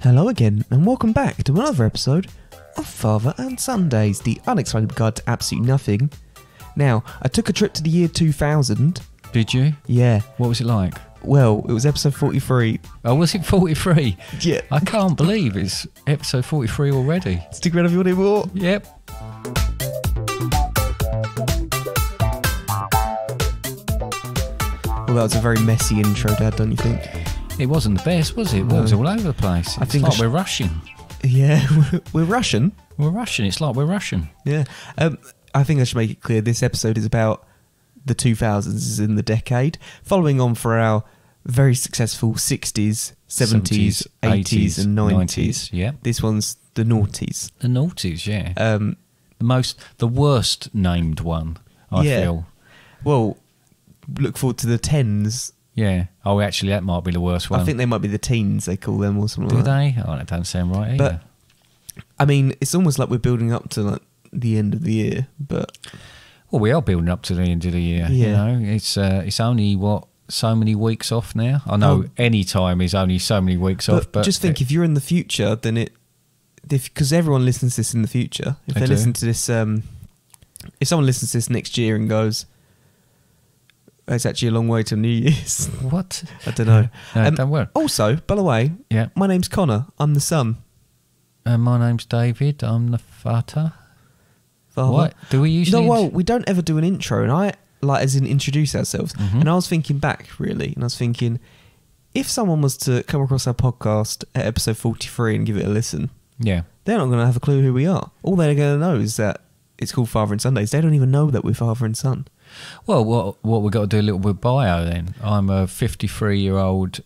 Hello again, and welcome back to another episode of Father and Sundays, the unexplainable guide to absolutely nothing. Now, I took a trip to the year 2000. Did you? Yeah. What was it like? Well, it was episode 43. Oh, was it 43? Yeah. I can't believe it's episode 43 already. Stick around if you want to hear more. Yep. Well, that was a very messy intro, Dad, don't you think? It wasn't the best, was it? Well, it was all over the place. It's think like we're rushing. Yeah, we're Russian. We're rushing. It's like we're rushing. Yeah. I think I should make it clear this episode is about the 2000s in the decade, following on for our very successful 60s, 70s, 80s and 90s. Yeah. This one's the Naughties. The Naughties, yeah. The worst named one, I feel. Well, look forward to the 10s. Yeah. Oh, actually, that might be the worst one. I think they might be the teens, they call them, or something Do like that. they? Oh, that doesn't sound right either. But, I mean, it's almost like we're building up to like the end of the year, but... Well, we are building up to the end of the year. Yeah. You know, it's only, so many weeks off now? I know any time is only so many weeks off, but... just think, if you're in the future, then because everyone listens to this in the future, if they listen to this... if someone listens to this next year and goes... It's actually a long way to New Year's. What? I don't know. No, don't worry. Also, by the way, my name's Connor. I'm the son. My name's David. I'm the father. Father. What? Do we usually... No, well, we don't ever do an intro, and I, like, as in introduce ourselves. Mm-hmm. And I was thinking back, really, and I was thinking, if someone was to come across our podcast at episode 43 and give it a listen, they're not going to have a clue who we are. All they're going to know is that it's called Father and Sundays. They don't even know that we're father and son. Well, what we've got to do a little bit of bio then. I'm a 53-year-old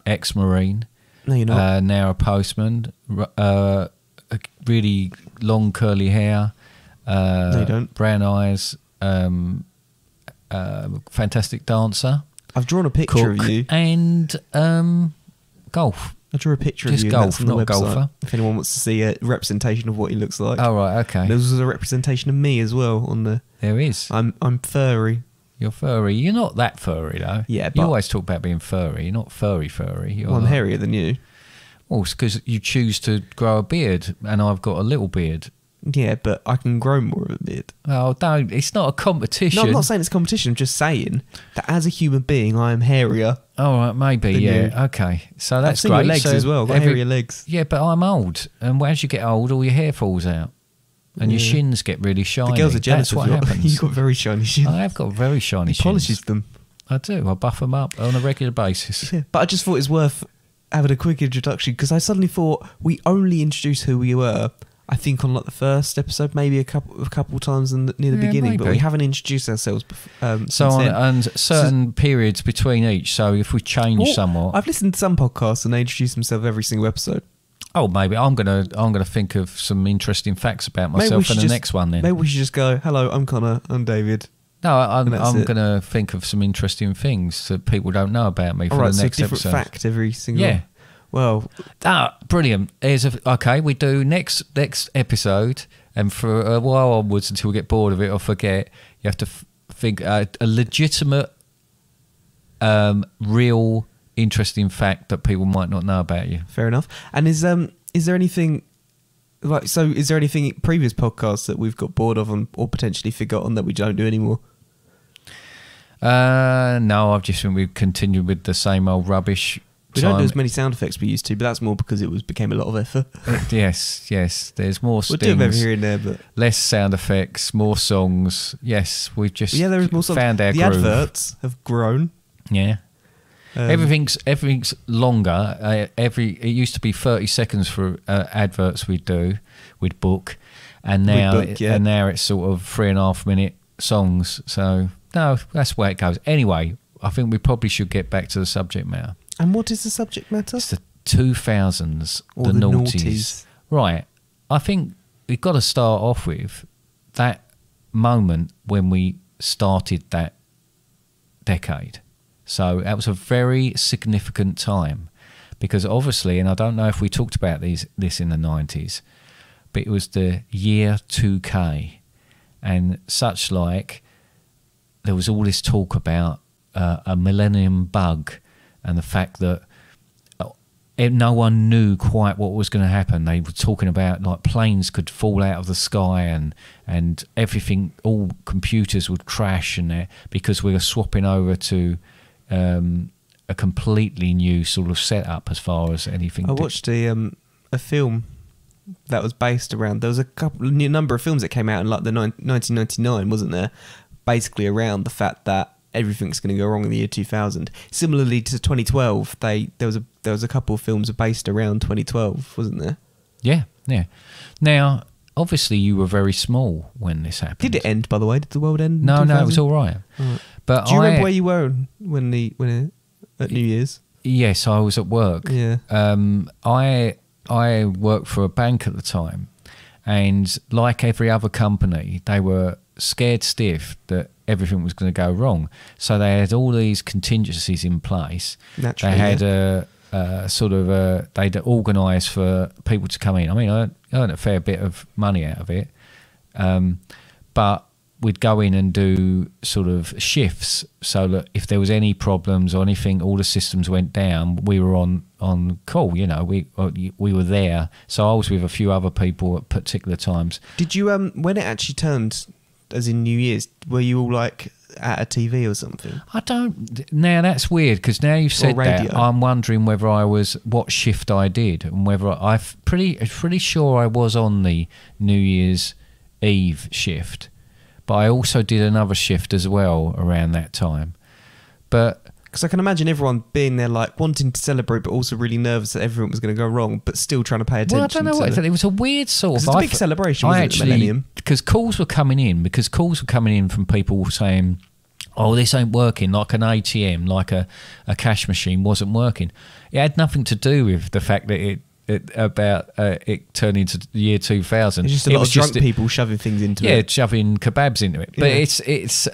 ex-Marine. No, you're not. Now a postman. A really long curly hair. No, you don't. Brown eyes. Fantastic dancer. I've drawn a picture Cook, of you. And golf. I drew a picture Just of you. golf, That's on the not a website, golfer. if anyone wants to see a representation of what he looks like. Oh, right, okay. There was a representation of me as well on the... There is. I'm furry. You're furry. You're not that furry, though. Yeah, You but... always talk about being furry. You're not furry. You're Well, I'm hairier than you. Well, it's because you choose to grow a beard, and I've got a little beard. Yeah, but I can grow more of a beard. Oh, don't. It's not a competition. No, I'm not saying it's a competition. I'm just saying that as a human being, I am hairier. Oh, right, maybe, than yeah. you. Okay. So that's I've seen great. your legs So as well. I've got hairier legs. Yeah, but I'm old. And as you get old, all your hair falls out. And your shins get really shiny. The girls are jealous That's of what happens. You've got very shiny shins. I have got very shiny He shins. polishes them. I do. I buff them up on a regular basis. Yeah. But I just thought it was worth having a quick introduction because I suddenly thought we only introduced who we were, I think, on like the first episode, maybe a couple times near the beginning, maybe. but we haven't introduced ourselves before. So on certain periods between each. So if we change somewhat, I've listened to some podcasts and they introduce themselves every single episode. Oh, maybe I'm gonna think of some interesting facts about myself in the next one. Then maybe we should just go. Hello, I'm Connor. I'm David. No, I'm gonna think of some interesting things that people don't know about me for the next different episode. Fact every single. Yeah. Well. Brilliant. We do next episode, and for a while onwards until we get bored of it or forget, you have to think a legitimate, real, interesting fact that people might not know about you. Fair enough. And is there anything like so? Is there anything in previous podcasts that we've got bored of or potentially forgotten that we don't do anymore? No, I've just think we've continued with the same old rubbish. We don't do as many sound effects we used to, but that's more because it became a lot of effort. Yes. There's more stings. We'll do them over here and there, but less sound effects, more songs. Yes, we've just there is more songs. Found our the groove. Adverts have grown. Yeah. Everything's longer. It used to be 30 seconds for adverts we'd book, and now it's sort of 3.5 minute songs. So no, that's the way it goes. Anyway, I think we probably should get back to the subject matter. And what is the subject matter? It's the 2000s, or the noughties. noughties. Right. I think we've got to start off with that moment when we started that decade. So that was a very significant time because obviously, and I don't know if we talked about this in the 90s, but it was the year 2K and such like there was all this talk about a millennium bug and the fact that no one knew quite what was going to happen. They were talking about like planes could fall out of the sky and everything, all computers would crash and that, because we were swapping over to a completely new sort of setup as far as anything. I watched a film that was based around, there was a number of films that came out in like the 1999, wasn't there? Basically around the fact that everything's going to go wrong in the year 2000. Similarly to 2012, there was a couple of films based around 2012, wasn't there? Yeah. Now, obviously, you were very small when this happened. Did it end, by the way? Did the world end? No, it was all right. But do you remember where you were when at New Year's? Yes, I was at work. Yeah. I worked for a bank at the time, and like every other company, they were scared stiff that everything was going to go wrong. So they had all these contingencies in place. Naturally, they had they'd organised for people to come in. I mean, I earned a fair bit of money out of it, but we'd go in and do sort of shifts so that if there was any problems or anything, all the systems went down, we were on call. You know, we were there. So I was with a few other people at particular times. Did you when it actually turned, as in New Year's, were you all like at a TV or something? I don't. Now that's weird, because now you've said that, I'm wondering whether I was, what shift I did, and whether I'm pretty sure I was on the New Year's Eve shift, but I also did another shift as well around that time. But because I can imagine everyone being there, like wanting to celebrate, but also really nervous that everything was going to go wrong, but still trying to pay attention. Well, I don't know what it was. A weird sort of. It's a big celebration. Wasn't it, the Millennium? Because calls were coming in from people saying, "Oh, this ain't working," like an ATM, like a cash machine wasn't working. It had nothing to do with the fact that it turned into the year 2000. It's just a lot of drunk people shoving things into it. Yeah, shoving kebabs into it. But it's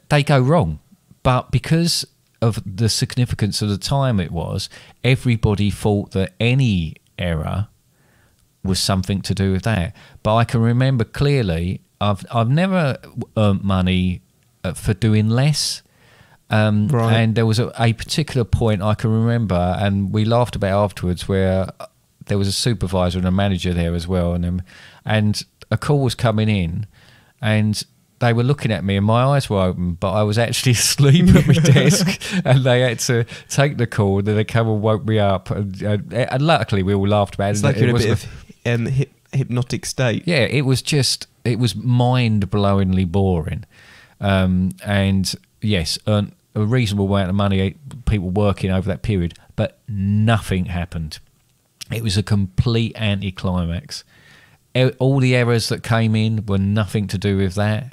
they go wrong. But because of the significance of the time it was, everybody thought that any error was something to do with that. But I can remember clearly, I've never earned money for doing less. Right. And there was a particular point I can remember, and we laughed about afterwards, where there was a supervisor and a manager there as well, and a call was coming in, and they were looking at me and my eyes were open, but I was actually asleep at my desk, and they had to take the call, and then they come and woke me up, and luckily we all laughed about it. It's like you're in a bit of hypnotic state. Yeah, it was mind-blowingly boring. And yes, earned a reasonable amount of money, people working over that period, but nothing happened. It was a complete anticlimax. All the errors that came in were nothing to do with that.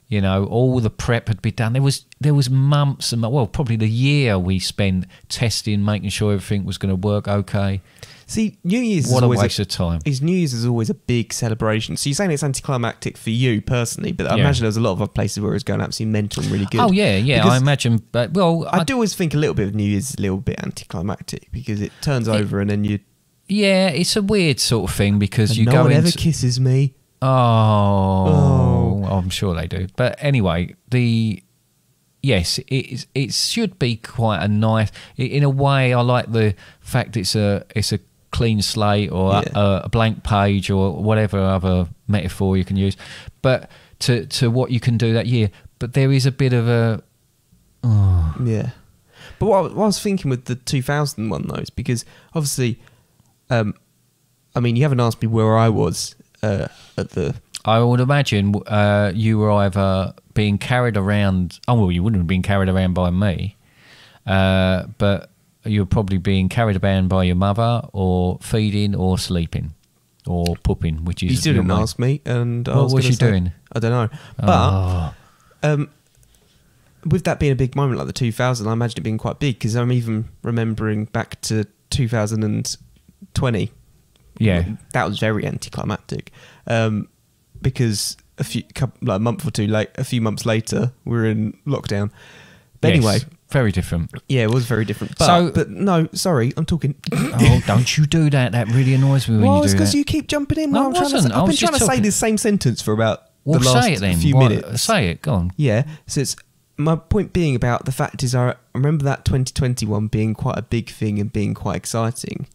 You know, all the prep had been done. There was months and probably the year we spent testing, making sure everything was going to work okay. See, New Year's what a waste of time. New Year's is always a big celebration. So you're saying it's anticlimactic for you personally, but I imagine there's a lot of other places where it's going absolutely mental and really good. Oh yeah, because I imagine. But I do always think a little bit of New Year's is a little bit anticlimactic because it turns over and then you. Yeah, it's a weird sort of thing because and you no go one into. ever kisses me. Oh, I'm sure they do. But anyway, yes, it should be quite a nice. In a way, I like the fact it's a clean slate or a blank page or whatever other metaphor you can use. But to what you can do that year. But there is a bit of a. Oh. Yeah, but what I was thinking with the 2000 one though is because obviously. I mean, you haven't asked me where I was at the... I would imagine you were either being carried around... Oh, well, you wouldn't have been carried around by me, but you were probably being carried around by your mother or feeding or sleeping or pooping, which is... You still didn't ask me, and what was she doing? I don't know. But with that being a big moment like the 2000, I imagine it being quite big because I'm even remembering back to 2020. Yeah, that was very anticlimactic because a few months later we're in lockdown. But anyway, very different. Yeah, it was very different. But no, sorry, I'm talking. Oh, don't you do that? That really annoys me when you do that. Because you keep jumping in. I've been trying to say the same sentence for about the last few minutes. Say it, go on. Yeah, so it's my point being about the fact is I remember that 2021 being quite a big thing and being quite exciting,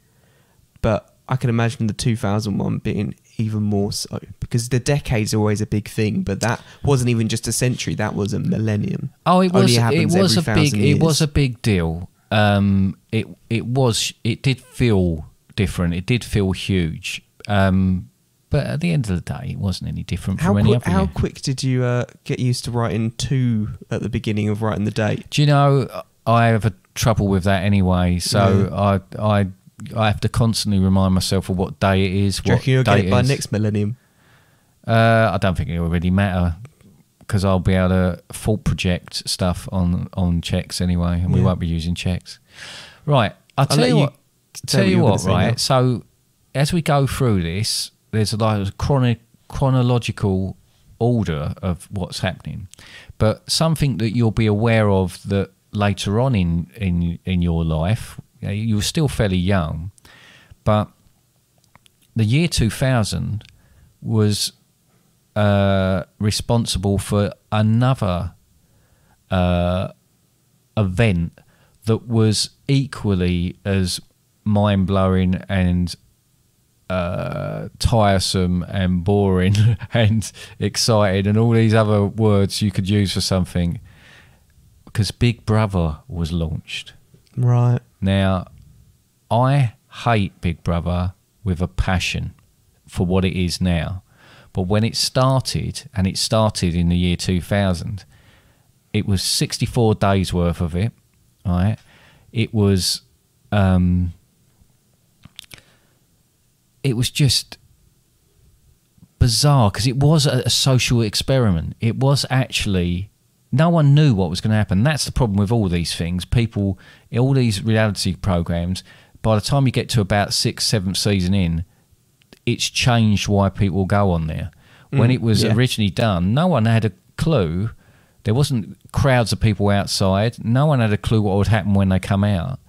but I can imagine the 2001 being even more so, because the decade's always a big thing, but that wasn't even just a century, that was a millennium. Oh, it was a big deal. It did feel different, it did feel huge, but at the end of the day it wasn't any different from any other year. How quick did you get used to writing 2 at the beginning of writing the date? Do you know, I have trouble with that anyway, so I have to constantly remind myself of what day it is. Do you reckon you'll get it by next millennium? I don't think it'll really matter, because I'll be able to fault project stuff on checks anyway, and we won't be using checks. Right, I'll tell you what, right? Now. So as we go through this, there's like a chronological order of what's happening, but something that you'll be aware of that later on in your life. You were still fairly young, but the year 2000 was responsible for another event that was equally as mind-blowing and tiresome and boring and excited and all these other words you could use for something, because Big Brother was launched. Right. Now, I hate Big Brother with a passion for what it is now. But when it started, and it started in the year 2000, it was 64 days worth of it, right? It was just bizarre, because it was a social experiment. It was actually... No one knew what was going to happen. That's the problem with all these things. People, all these reality programs, by the time you get to about 6th, 7th season in, it's changed why people go on there. When it was originally done, no one had a clue. There wasn't crowds of people outside. No one had a clue what would happen when they come out.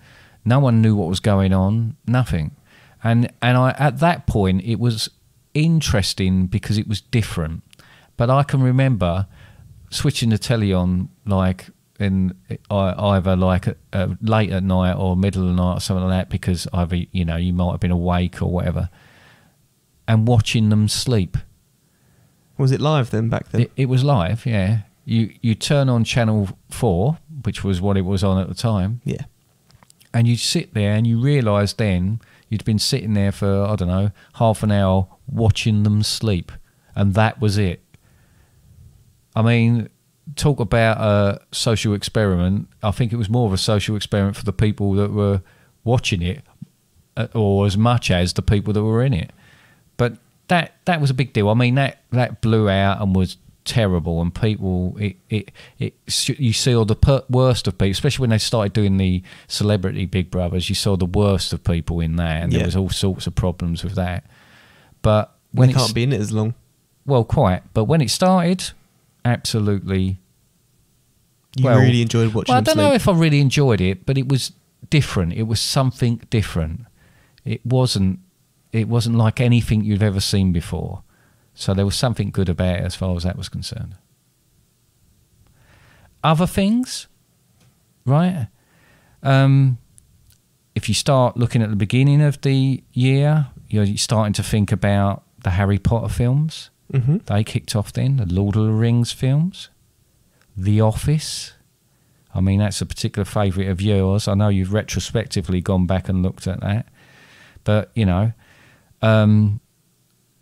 No one knew what was going on. Nothing. And at that point, it was interesting because it was different. But I can remember switching the telly on, like in either like late at night or middle of the night or something like that, because either you might have been awake or whatever, and watching them sleep. Was it live then back then? It was live, yeah. You turn on channel 4, which was what it was on at the time. Yeah. And you sit there and you realise then you'd been sitting there for, I don't know, half an hour watching them sleep, and that was it. I mean, talk about a social experiment. I think it was more of a social experiment for the people that were watching it, or as much as the people that were in it. But that was a big deal. I mean, that blew out and was terrible, and people, you see all the worst of people, especially when they started doing the celebrity Big Brothers. You saw the worst of people in that, and there was all sorts of problems with that. But when they can't be in it as long. Well, quite. But when it started, absolutely. You really enjoyed watching. Well, I don't know if I really enjoyed it, but it was different. It was something different. It wasn't like anything you've ever seen before. So there was something good about it as far as that was concerned. Other things, right? If you start looking at the beginning of the year, you're starting to think about the Harry Potter films. Mm-hmm. They kicked off then. The Lord of the Rings films. The Office. I mean, that's a particular favourite of yours. I know you've retrospectively gone back and looked at that. But,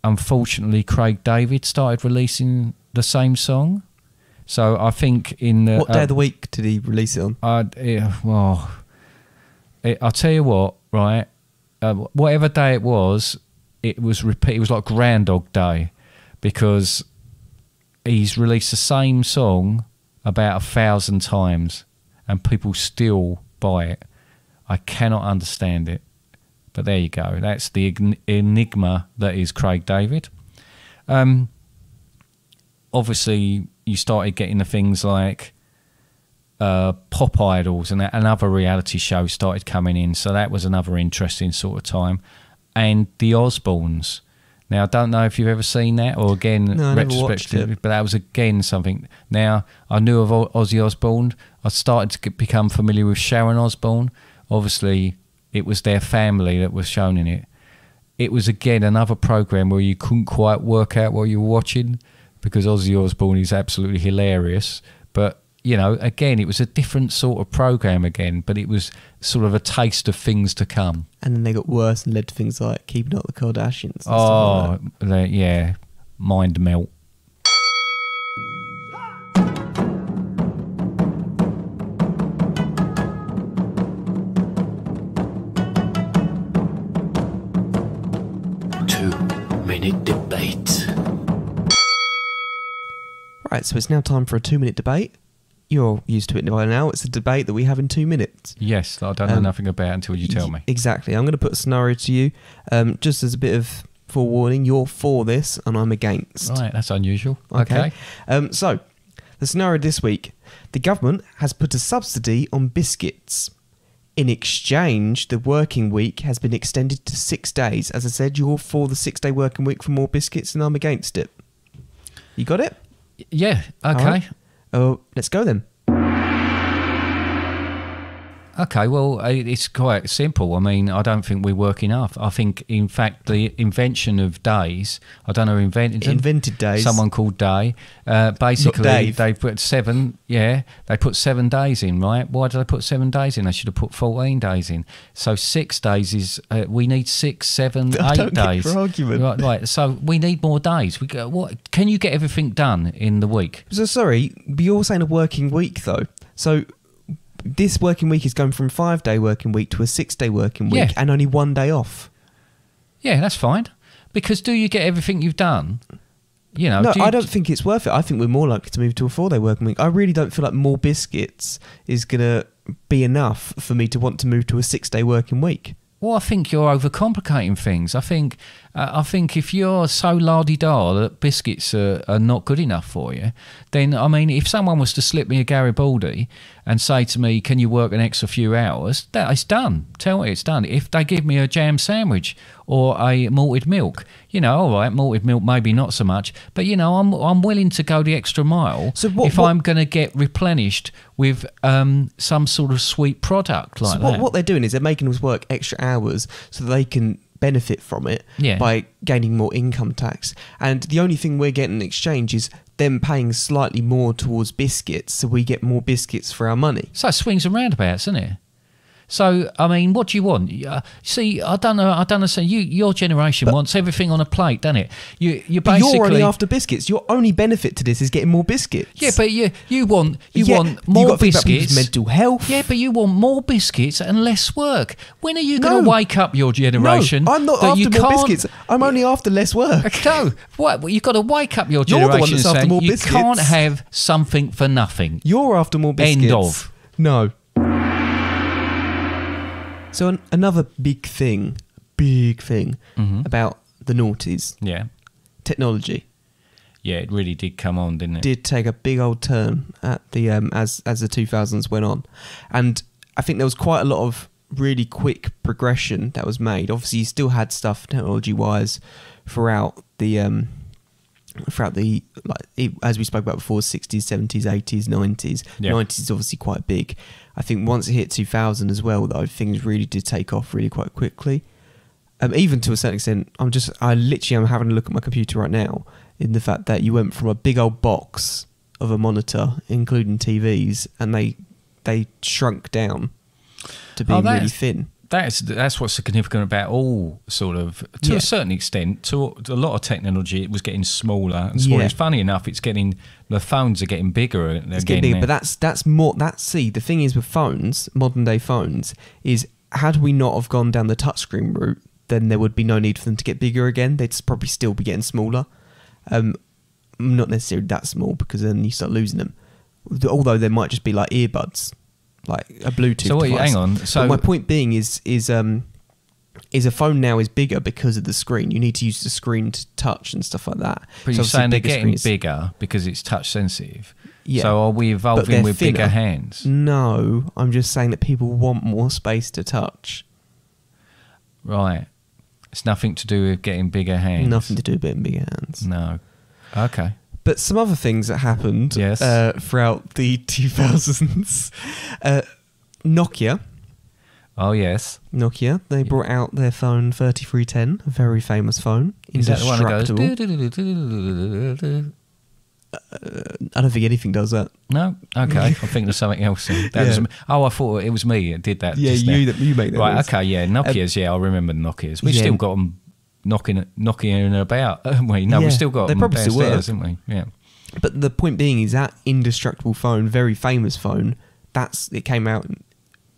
unfortunately, Craig David started releasing the same song. So I think in the... What day of the week did he release it on? I'll tell you what, right? Whatever day it was repeat. It was like Groundhog Day, because he's released the same song about 1,000 times and people still buy it. I cannot understand it. But there you go. That's the enigma that is Craig David. Obviously, you started getting the things like Pop Idols, and another reality show started coming in. So that was another interesting sort of time. And the Osbournes. Now, I don't know if you've ever seen that, or again, No, I never watched it. but that was again something. Now, I knew of Ozzy Osbourne. I started to become familiar with Sharon Osbourne. Obviously, it was their family that was shown in it. It was, again, another program where you couldn't quite work out what you were watching, because Ozzy Osbourne is absolutely hilarious. But, you know, again, it was a different sort of program again, but it was sort of a taste of things to come. And then they got worse and led to things like Keeping Up with the Kardashians. And Oh, stuff like that. yeah, mind melt. Two-minute debate. Right, so it's now time for a 2-minute debate. You're used to it by now. It's a debate that we have in 2 minutes. Yes, I don't know nothing about until you tell me. Exactly. I'm going to put a scenario to you, just as a bit of forewarning. You're for this, and I'm against. Right, that's unusual. Okay. So, the scenario this week. The government has put a subsidy on biscuits. In exchange, the working week has been extended to 6 days. As I said, you're for the 6-day working week for more biscuits, and I'm against it. You got it? Yeah, okay. Right. Oh, let's go then. Okay, well, it's quite simple. I mean, I don't think we work enough. I think, in fact, the invention of days, I don't know who invented them. Invented days. Someone called Day. Basically, Dave. they put 7 days in, right? Why did they put 7 days in? They should have put 14 days in. So 6 days is, we need 6, 7, 8 I don't days. get your argument. Right, so we need more days. What can you get everything done in the week? So sorry, but you're saying a working week though. So this working week is going from 5-day working week to a 6-day working week, and only 1 day off. Yeah, that's fine. Because do you get everything you've done? You know, no, I don't think it's worth it. I think we're more likely to move to a 4-day working week. I really don't feel like more biscuits is going to be enough for me to want to move to a 6-day working week. Well, I think you're overcomplicating things. I think if you're so la-di-da that biscuits are not good enough for you, then, I mean, if someone was to slip me a Garibaldi and say to me, can you work an extra few hours, that it's done. Tell me it's done. If they give me a jam sandwich or a malted milk, you know, all right, malted milk maybe not so much, but, you know, I'm willing to go the extra mile if I'm going to get replenished with some sort of sweet product like that. What they're doing is they're making us work extra hours so that they can benefit from it by gaining more income tax. And the only thing we're getting in exchange is them paying slightly more towards biscuits, so we get more biscuits for our money. So it swings and roundabouts, isn't it? So, I mean, what do you want? See, I don't know. So your generation wants everything on a plate, doesn't it? You basically, you're only after biscuits. Your only benefit to this is getting more biscuits. Yeah, but you want more biscuits. Mental health. Yeah, but you want more biscuits and less work. When are you going to wake up your generation? No, I'm not after more biscuits. I'm only after less work. No, what? You've got to wake up your generation. You're the one that's after more biscuits. You can't have something for nothing. You're after more biscuits. End of. No. So another big thing about the Naughties. Yeah. Technology. Yeah, it really did come on, didn't it? Did take a big old turn at the as the 2000s went on, and I think there was quite a lot of really quick progression that was made. Obviously, you still had stuff technology-wise throughout the as we spoke about before, 60s, 70s, 80s, 90s. Yeah. 90s is obviously quite big. I think once it hit 2000 as well, though, things really did take off really quite quickly. Even to a certain extent, I literally am having a look at my computer right now in the fact that you went from a big old box of a monitor, including TVs, and they shrunk down to being really thin. That's what's significant about all sort of, to a certain extent, to a lot of technology, it was getting smaller and smaller. It's funny enough, the phones are getting bigger. It's getting bigger, but that's more. The thing is with phones, modern day phones, is had we not have gone down the touchscreen route, then there would be no need for them to get bigger again. They'd probably still be getting smaller. Not necessarily that small, because then you start losing them. Although there might just be like earbuds, like a Bluetooth device. Hang on. So but my point being is a phone now is bigger because of the screen. You need to use the screen to touch and stuff like that. But so you're saying they're getting bigger because it's touch sensitive. Yeah. So are we evolving with bigger hands? No, I'm just saying that people want more space to touch. Right. It's nothing to do with getting bigger hands. Nothing to do with getting bigger hands. No. Okay. But some other things that happened throughout the 2000s. Nokia. Oh, yes. Nokia. They brought out their phone 3310, a very famous phone. Is that the one that goes... I don't think anything does that. No? Okay. I'm thinking of something else. I thought it was me that did that. Yeah, you make that. Right, noise. Okay, yeah. Nokias, I remember the Nokias. We've still got them knocking about, haven't we? No, we've still got them probably downstairs, still haven't we? Yeah. But the point being is that indestructible phone, very famous phone, it came out...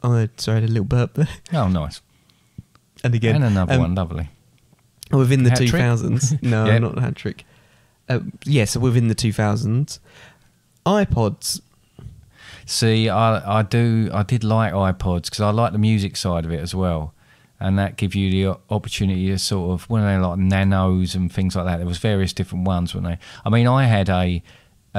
Oh, sorry, I had a little burp there. Oh, nice. And again... And another one, lovely. Within the Hat trick? 2000s. No, not a hat trick. So within the 2000s, iPods. See, I did like iPods because I like the music side of it as well, and that give you the opportunity to sort of, when they like nanos and things like that. There was various different ones, weren't they? I mean, I had a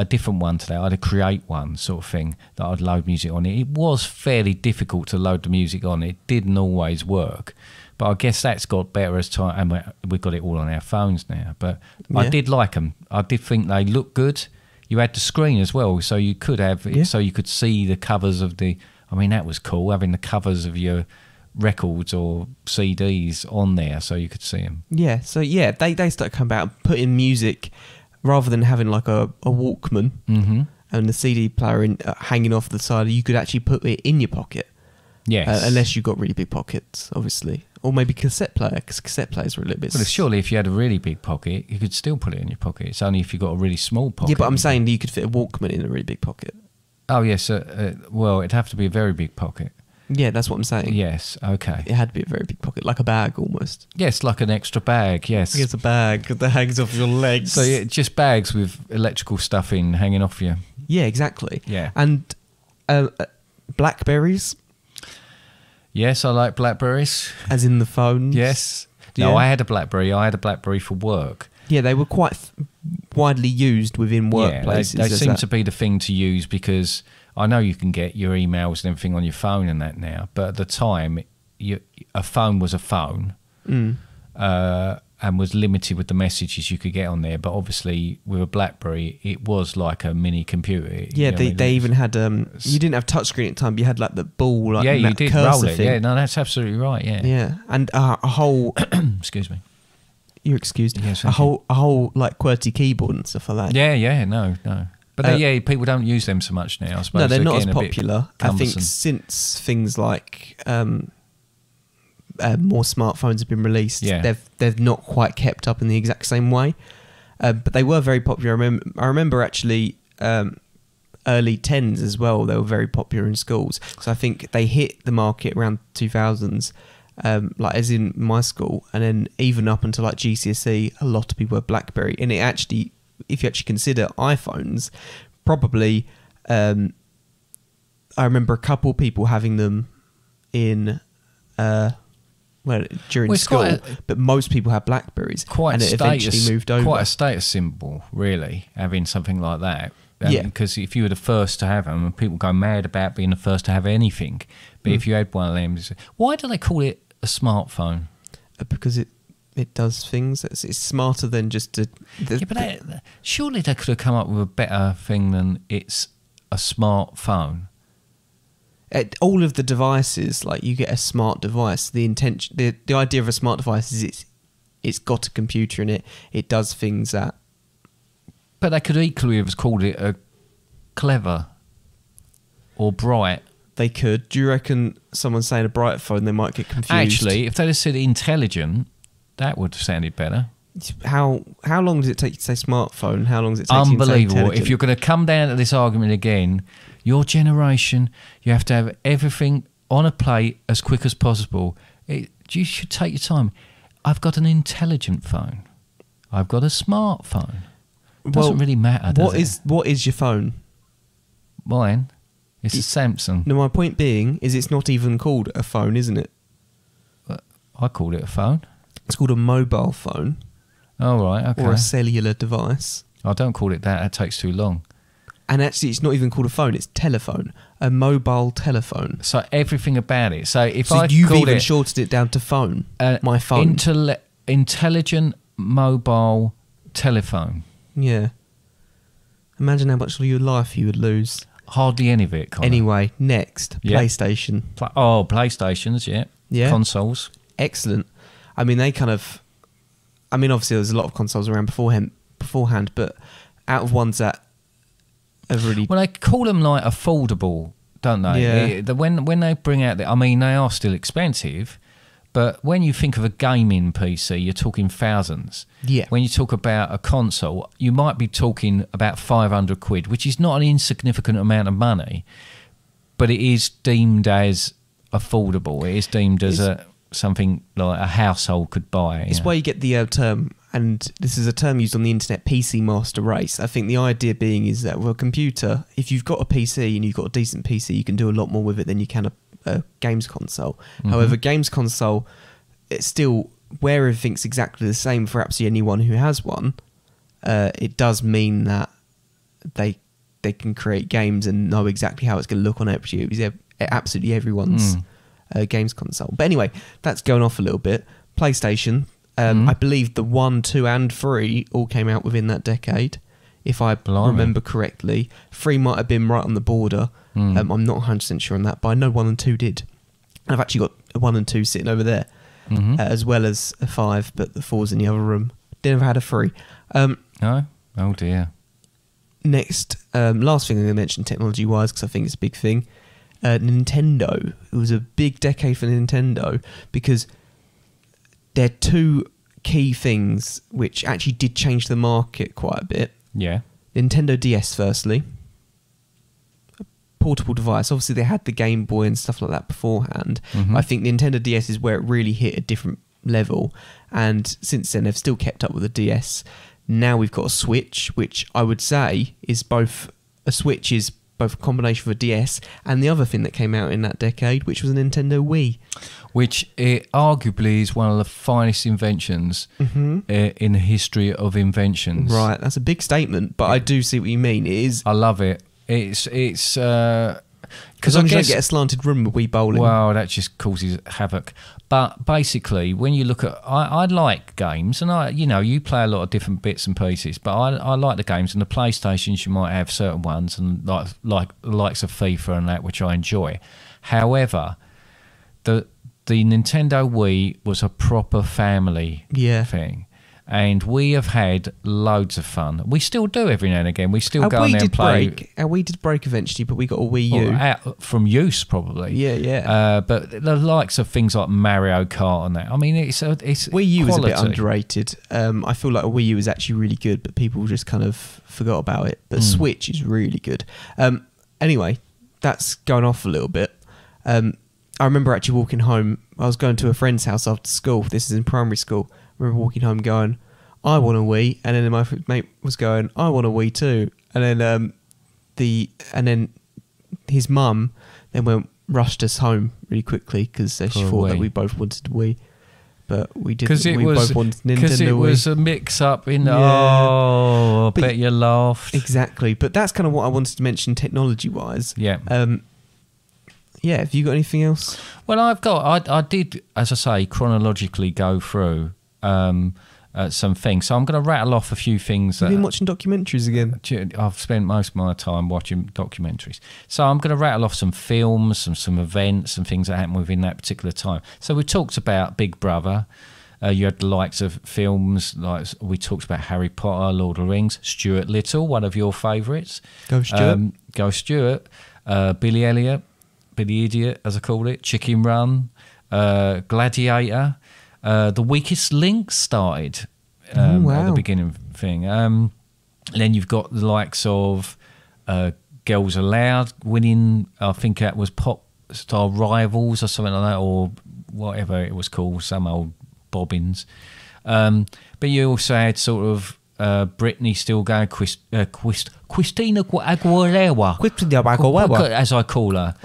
different one today. I had a Create one sort of thing that I'd load music on. It was fairly difficult to load the music on. It didn't always work. But I guess that's got better as time, and we've got it all on our phones now. But I did like them. I did think they looked good. You had the screen as well, so you could have, so you could see the covers of the. I mean, that was cool, having the covers of your records or CDs on there, so you could see them. Yeah. So they started coming out putting music rather than having like a Walkman and the CD player hanging off the side. You could actually put it in your pocket. Yes. Unless you got really big pockets, obviously. Or maybe cassette player, because cassette players were a little bit... Well, surely if you had a really big pocket, you could still put it in your pocket. It's only if you got a really small pocket. Yeah, but I'm saying that you could fit a Walkman in a really big pocket. Oh, yes. Well, it'd have to be a very big pocket. Yeah, that's what I'm saying. Yes, okay. It had to be a very big pocket, like a bag almost. Yes, like an extra bag, yes. It's a bag that hangs off your legs. So just bags with electrical stuff in hanging off you. Yeah, exactly. Yeah. And Blackberries... Yes, I like Blackberries. As in the phones? Yes. No, I had a Blackberry. I had a Blackberry for work. Yeah, they were quite widely used within workplaces. Yeah, they seem to be the thing to use because I know you can get your emails and everything on your phone and that now, but at the time, a phone was a phone and was limited with the messages you could get on there. But obviously, with a BlackBerry, it was like a mini computer. Yeah, they even had... you didn't have touchscreen at the time, but you had like the ball, like you did roll it. Thing. Yeah, no, that's absolutely right, yeah. Yeah, and a whole... Excuse me. You're excused. Yes, a whole like QWERTY keyboard and stuff like that. Yeah, no. But people don't use them so much now, I suppose. No, they're not as popular. I think cumbersome. since things like more smartphones have been released, they've not quite kept up in the exact same way. But they were very popular. I remember actually early 10s as well. They were very popular in schools. So I think they hit the market around 2000s. Like as in my school, and then even up until like GCSE, a lot of people were BlackBerry. And it actually, if you actually consider iPhones, probably I remember a couple of people having them in during school, but most people had BlackBerries, and it eventually moved over. Quite a status symbol, really, having something like that. Because if you were the first to have them, people go mad about being the first to have anything. But if you had one of them, why do they call it a smartphone? Because it does things. It's smarter than just a... surely they could have come up with a better thing than it's a smartphone. All of the devices, like you get a smart device. The intention, the idea of a smart device is it's got a computer in it. It does things that... But they could equally have called it a clever or bright. They could. Do you reckon someone saying a bright phone, they might get confused? Actually, if they just said intelligent, that would have sounded better. How long does it take you to say smartphone? How long does it take you to say intelligent? Unbelievable. If you're going to come down to this argument again, your generation, you have to have everything on a plate as quick as possible. You should take your time. I've got an intelligent phone. I've got a smartphone. It doesn't really matter, does it? What is your phone? Mine? It's a Samsung. No, my point being is it's not even called a phone, isn't it? I called it a phone. It's called a mobile phone. Oh, right, okay. Or a cellular device. I don't call it that. That takes too long. And actually, it's not even called a phone; it's telephone, a mobile telephone. So everything about it. So if you've even shorted it down to phone, my phone, intelligent mobile telephone. Yeah. Imagine how much of your life you would lose. Hardly any of it, Connor. Anyway, next, PlayStation. PlayStations, yeah. Consoles. Excellent. I mean, obviously there's a lot of consoles around beforehand, but out of ones that have really... Well, they call them like affordable, don't they? Yeah. When they bring out... they are still expensive, but when you think of a gaming PC, you're talking thousands. Yeah. When you talk about a console, you might be talking about 500 quid, which is not an insignificant amount of money, but it is deemed as affordable. It is deemed as something like a household could buy. It's where you get the term, and this is a term used on the internet, PC master race. I think the idea being is that with a computer, if you've got a PC and you've got a decent PC, you can do a lot more with it than you can a games console. Mm-hmm. However, games console, it's still where everything's exactly the same for absolutely anyone who has one. It does mean that they can create games and know exactly how it's going to look on absolutely everyone's games console. But anyway, that's going off a little bit. PlayStation, I believe the 1, 2 and 3 all came out within that decade, if I remember correctly. 3 might have been right on the border. I'm not 100% sure on that, but I know 1 and 2 did. And I've actually got a 1 and 2 sitting over there, as well as a 5, but the 4's in the other room. Never had a 3. No? Oh dear. Next, last thing I'm going to mention technology-wise, because I think it's a big thing, Nintendo. It was a big decade for Nintendo, because there are 2 key things which actually did change the market quite a bit. Yeah. Nintendo DS, firstly. A portable device. Obviously, they had the Game Boy and stuff like that beforehand. I think Nintendo DS is where it really hit a different level. And since then, they've still kept up with the DS. Now we've got a Switch, which I would say is both... A Switch is both a combination of a DS and the other thing that came out in that decade, which was a Nintendo Wii. Which arguably is one of the finest inventions in the history of inventions. Right, that's a big statement, but I do see what you mean. It is. I love it. It's because I don't get a slanted room with Wii bowling. Well, that just causes havoc. But basically, when you look at, I like games, and you play a lot of different bits and pieces. But I like the games, and the PlayStations you might have certain ones, and like the likes of FIFA and that, which I enjoy. However, the Nintendo Wii was a proper family thing. And we have had loads of fun. We still do every now and again. We still go in there and play. Our Wii did break eventually, but we got a Wii U. Out from use, probably. Yeah. But the likes of things like Mario Kart and that. I mean, it's Wii U is a bit underrated. I feel like a Wii U is actually really good, but people just kind of forgot about it. But Switch is really good. Anyway, that's going off a little bit. I remember actually walking home. I was going to a friend's house after school. This is in primary school. I remember walking home going, I want a Wii, and then my mate was going, I want a Wii too, and then his mum then rushed us home really quickly because she thought that we both wanted a Wii, but we didn't. Both wanted Nintendo Wii. Because it was a mix-up in. Yeah. Oh, I bet you laughed. Exactly, but that's kind of what I wanted to mention technology-wise. Yeah. Yeah. Have you got anything else? Well, I did, as I say, chronologically go through. Some things, so I'm going to rattle off a few things. You've been watching documentaries again. I've spent most of my time watching documentaries, so I'm going to rattle off some films, some events, and things that happened within that particular time. So we talked about Big Brother. You had the likes of films, like we talked about Harry Potter, Lord of the Rings, Stuart Little, one of your favourites. Go Stuart. Billy Elliot, Billy Idiot, as I call it, Chicken Run, Gladiator. The Weakest Link started at the beginning thing. Then you've got the likes of Girls Aloud winning, I think that was Pop Star Rivals or something like that, or whatever it was called, some old bobbins. But you also had sort of Britney still going, Christina Aguilera, as I call her.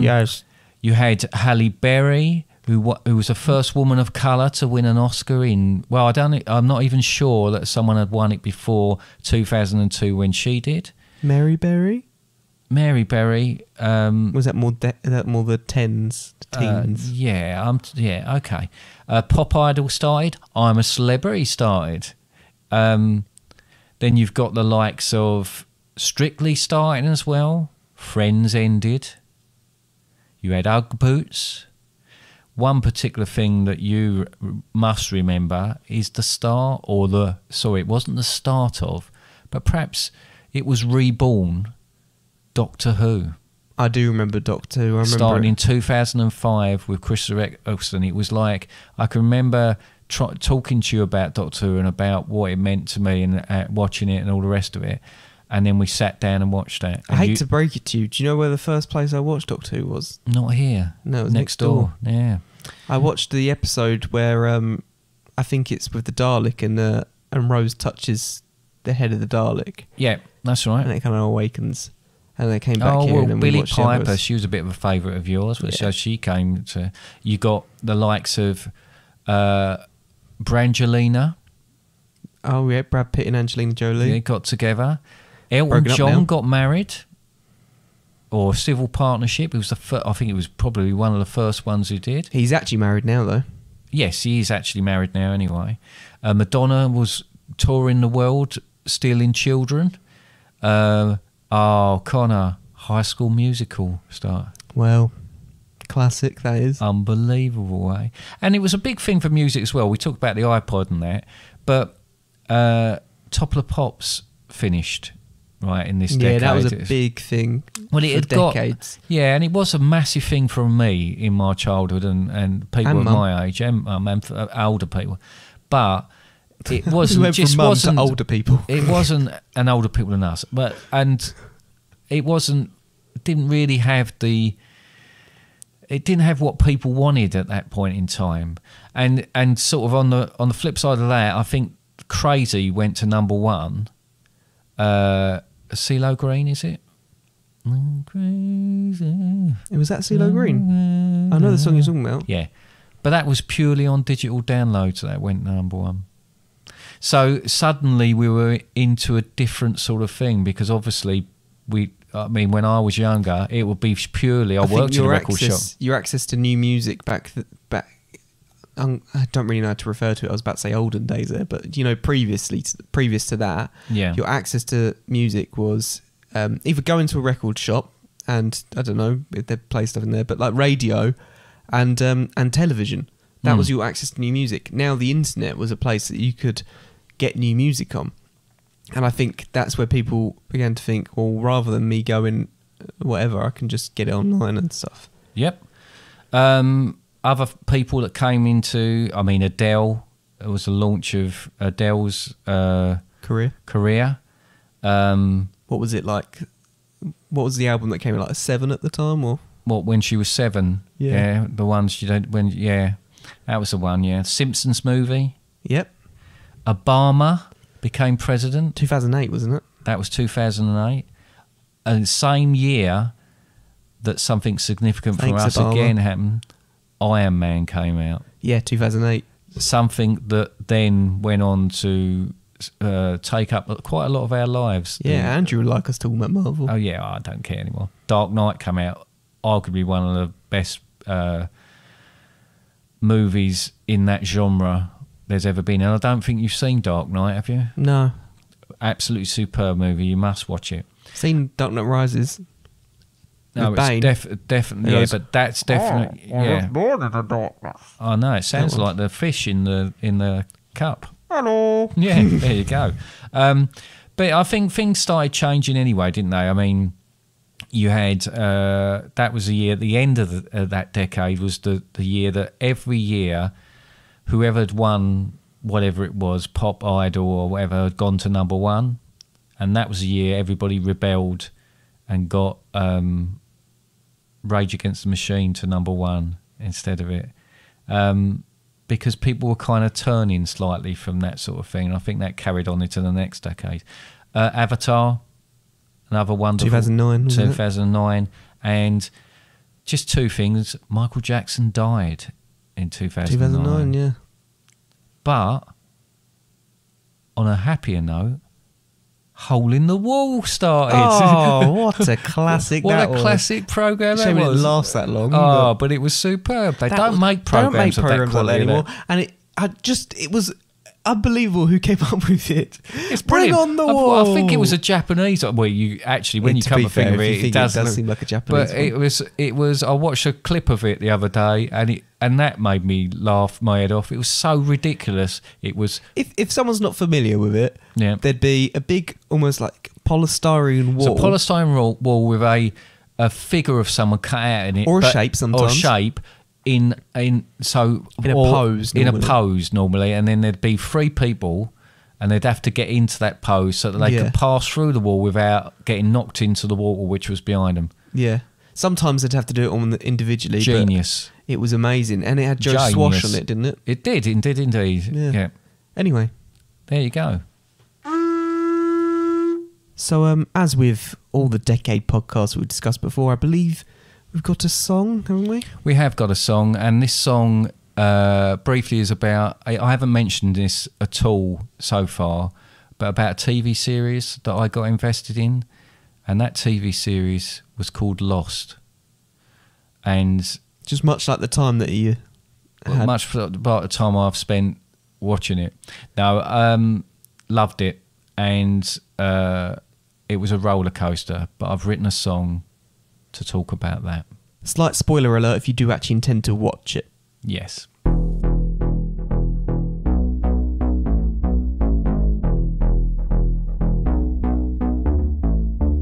Yes. You had Halle Berry, who was the first woman of colour to win an Oscar in... Well, I'm not even sure that someone had won it before 2002 when she did. Mary Berry? Mary Berry. Was that more the teens? Okay. Pop Idol started. I'm a Celebrity started. Then you've got the likes of Strictly starting as well. Friends ended. You had Ugg Boots. One particular thing that you must remember is it wasn't the start of, but perhaps it was reborn, Doctor Who. I do remember Doctor Who. I remember starting in 2005 with Christopher Eccleston. It was like, I can remember talking to you about Doctor Who and about what it meant to me and watching it and all the rest of it. And then we sat down and watched that. I hate to break it to you. Do you know where the first place I watched Doctor Who was? Not here. No, it was next door. Yeah. I watched the episode where I think it's with the Dalek and Rose touches the head of the Dalek. Yeah, that's right. And it kind of awakens. And they came back here. And then Billie we Piper, she was a bit of a favourite of yours, but so she came to. You got the likes of Brangelina. Oh yeah, Brad Pitt and Angelina Jolie. They got together. Elton John got married, or civil partnership. It was I think it was probably one of the first ones who did. He's actually married now, though. Yes, he is actually married now. Anyway, Madonna was touring the world, stealing children. Connor, High School Musical start. Well, classic that is. Unbelievable, eh? And it was a big thing for music as well. We talked about the iPod and that, but Top of the Pops finished right in this decade. Yeah, that was a big thing. Well, it had decades. And it was a massive thing for me in my childhood and people and of Mum. my age and older people, but. It wasn't went just from mum wasn't to older people. It wasn't an older people than us, didn't really have it didn't have what people wanted at that point in time, and sort of on the flip side of that, I think Crazy went to number one. CeeLo Green, is it? Crazy. Was that CeeLo Green? I know the song you're talking about. Yeah, but that was purely on digital downloads that went number one. So suddenly we were into a different sort of thing because obviously when I was younger, it would be purely I worked in a record shop. Your access to new music back. I don't really know how to refer to it. I was about to say olden days there, but previous to that, your access to music was either going to a record shop and I don't know if they play stuff in there, but like radio and television. That was your access to new music. Now the internet was a place that you could get new music on. And I think that's where people began to think, well, rather than me going whatever, I can just get it online and stuff. Yep. Other people that came into, Adele, it was the launch of Adele's career. What was it like? What was the album that came out, like a 7 at the time? Or what, when she was 7? Yeah, the ones that was the one, yeah. Simpsons movie. Yep. Obama became president. 2008, wasn't it? That was 2008. And the same year that something significant for us Obama. again happened, Iron Man came out. Yeah, 2008. Something that then went on to take up quite a lot of our lives. Yeah, Andrew would like us talking about Marvel. Oh, yeah, I don't care anymore. Dark Knight came out, arguably one of the best movies in that genre there's ever been. And I don't think you've seen Dark Knight, have you? No. Absolutely superb movie. You must watch it. Seen Dark Knight Rises? No, it's definitely, yeah, but that's definitely, yeah. Born in the darkness. I know, it sounds like the fish in the cup. Hello. Yeah, there you go. But I think things started changing anyway, didn't they? You had, that was the year, the end of that decade was the year that every year, whoever had won whatever it was, Pop Idol or whatever, had gone to number one. And that was the year everybody rebelled and got Rage Against the Machine to number one instead of it. Because people were kind of turning slightly from that sort of thing. And I think that carried on into the next decade. Avatar, another wonderful... 2009. And just two things. Michael Jackson died in 2009. Yeah. But on a happier note, Hole in the Wall started. Oh, what a classic! What that a was. classic program that Shame it was. didn't last that long. Oh, but it was superb. They don't make programs of that quality anymore. And it was unbelievable who came up with it. It's Bring brilliant. on the Wall. I think it was a Japanese. Well, you actually, when you come to think of it does seem like a Japanese. But it was. I watched a clip of it the other day, and that made me laugh my head off. It was so ridiculous. It was. If someone's not familiar with it, yeah, there'd be a big, almost like polystyrene wall. It's a polystyrene wall with a figure of someone cut out in it, or a shape sometimes, or a shape. In a pose normally, and then there'd be 3 people, and they'd have to get into that pose so that they could pass through the wall without getting knocked into the wall which was behind them. Yeah, sometimes they'd have to do it on individually. Genius! But it was amazing, and it had Joe Swash on it, didn't it? It did indeed. Yeah. Anyway, there you go. So, as with all the decade podcasts we discussed before, I believe we've got a song, haven't we? We have got a song, and this song briefly is about, I haven't mentioned this at all so far, but about a TV series that I got invested in, and that TV series was called Lost. And just much like the time that you had. Much about the time I've spent watching it. No, loved it, and it was a roller coaster, but I've written a song to talk about that. Slight spoiler alert if you do actually intend to watch it. Yes.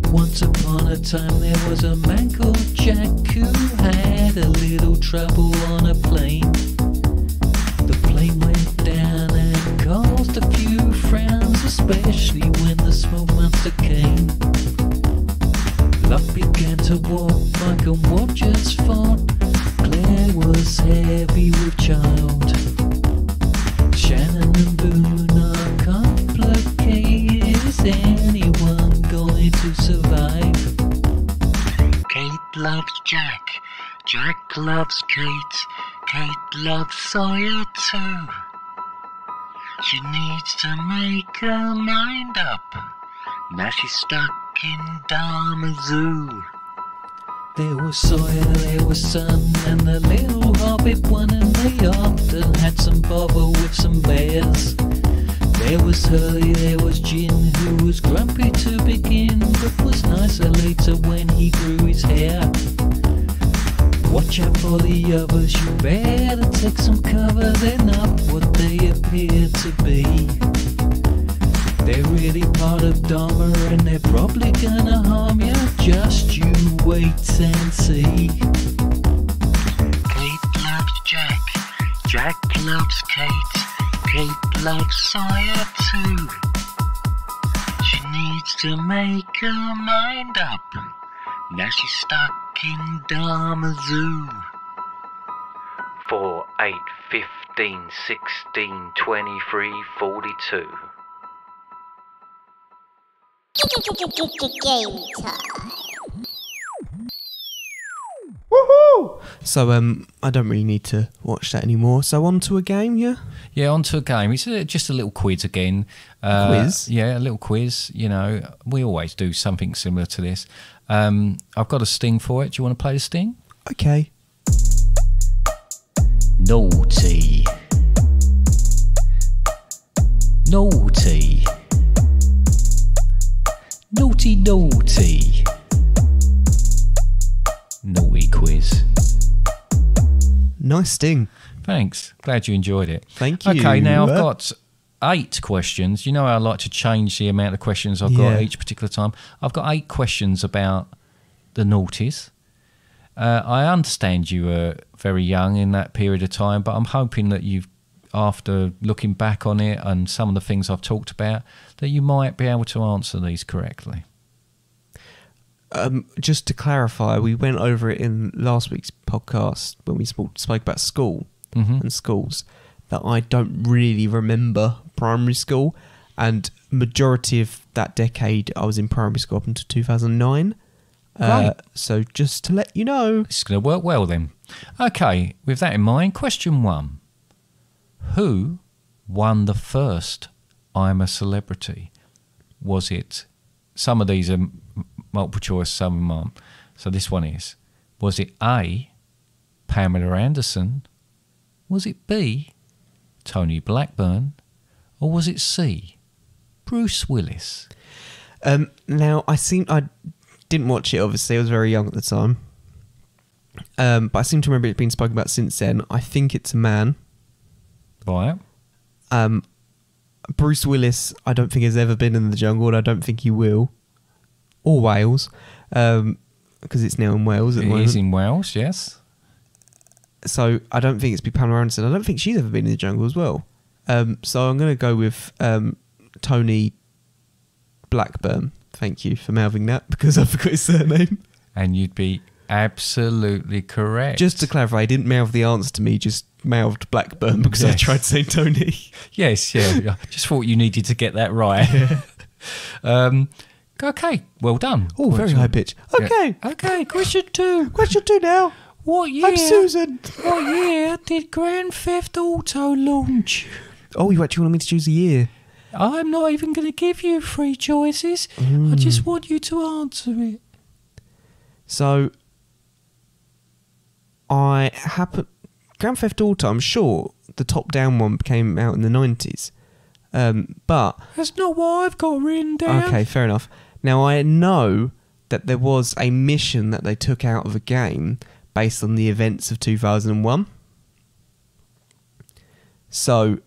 Once upon a time there was a man called Jack who had a little trouble on a plane. The plane went down and caused a few frowns, especially when the smoke monster came. Love began to walk like a watcher's fought. Claire was heavy with child. Shannon and Boone are complicated. Is anyone going to survive? Kate loves Jack. Jack loves Kate. Kate loves Sawyer too. She needs to make her mind up. Now she's stuck in Dharma Zoo. There was Sawyer, there was Sun, and the little hobbit one, and they often had some bother with some bears. There was Hurley, there was Jin, who was grumpy to begin, but was nicer later when he grew his hair. Watch out for the others, you better take some cover, they're not what they appear to be. They're really part of Dharma and they're probably gonna harm you. Just you wait and see. Kate loves Jack. Jack loves Kate. Kate loves Sawyer too. She needs to make her mind up. Now she's stuck in Dharma Zoo. 4, 8, 15, 16, 23, 42. Game time. Woohoo! So I don't really need to watch that anymore. So on to a game, yeah? Yeah, on to a game. It's just a little quiz again. Quiz? Yeah, a little quiz. You know, we always do something similar to this. I've got a sting for it. Do you want to play the sting? Okay. Naughty. Naughty. Naughty, naughty. Naughty quiz. Nice sting. Thanks. Glad you enjoyed it. Thank you. Okay, now I've got 8 questions. You know I like to change the amount of questions I've got each particular time. I've got 8 questions about the Naughties. I understand you were very young in that period of time, but I'm hoping that you've, after looking back on it and some of the things I've talked about, that you might be able to answer these correctly. Just to clarify, we went over it in last week's podcast when we spoke about school and schools, that I don't really remember primary school, and majority of that decade I was in primary school up until 2009. Right. So just to let you know. It's going to work well then. Okay, with that in mind, question 1. Who won the first I'm a Celebrity? Was it some of these are multiple choice, some of them aren't. So this one is, was it A, Pamela Anderson? Was it B, Tony Blackburn? Or was it C, Bruce Willis? Now, I didn't watch it, obviously. I was very young at the time. But I seem to remember it being spoken about since then. I think it's a man. Right. Bruce Willis, I don't think has ever been in the jungle, and I don't think he will. Or Wales. Because it's now in Wales at the moment. It is in Wales, yes. So I don't think it's be Pamela Anderson. I don't think she's ever been in the jungle as well. So I'm going to go with Tony Blackburn. Thank you for mouthing that, because I forgot his surname. And you'd be absolutely correct. Just to clarify, I didn't mouth the answer to me, just mouthed Blackburn because I tried to say Tony. Yes, yeah. I just thought you needed to get that right. Okay, well done. Oh, very high pitch. Okay. Yeah. Okay, question 2. Question 2 now. What year? I'm Susan. What year did Grand Theft Auto launch? Oh, you actually want me to choose a year? I'm not even going to give you 3 choices. I just want you to answer it. So, Grand Theft Auto, I'm sure the top-down one came out in the 90s. But... That's not what I've got written down. Okay, fair enough. Now, I know that there was a mission that they took out of a game based on the events of 2001. So,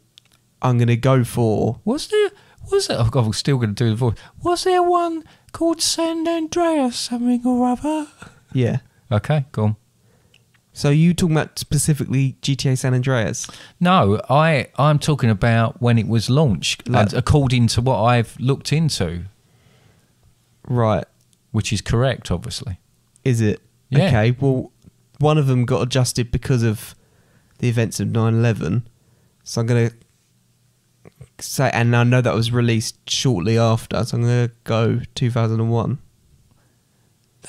I'm going to go for... Was there... Oh, God, I'm still going to do the voice. Was there one called San Andreas something or other? Yeah. Okay, go on. So you talking about specifically GTA San Andreas? No, I'm talking about when it was launched, and according to what I've looked into. Right. Which is correct, obviously. Is it? Yeah. Okay, well, one of them got adjusted because of the events of 9/11. So I'm going to say, and I know that was released shortly after, so I'm going to go 2001.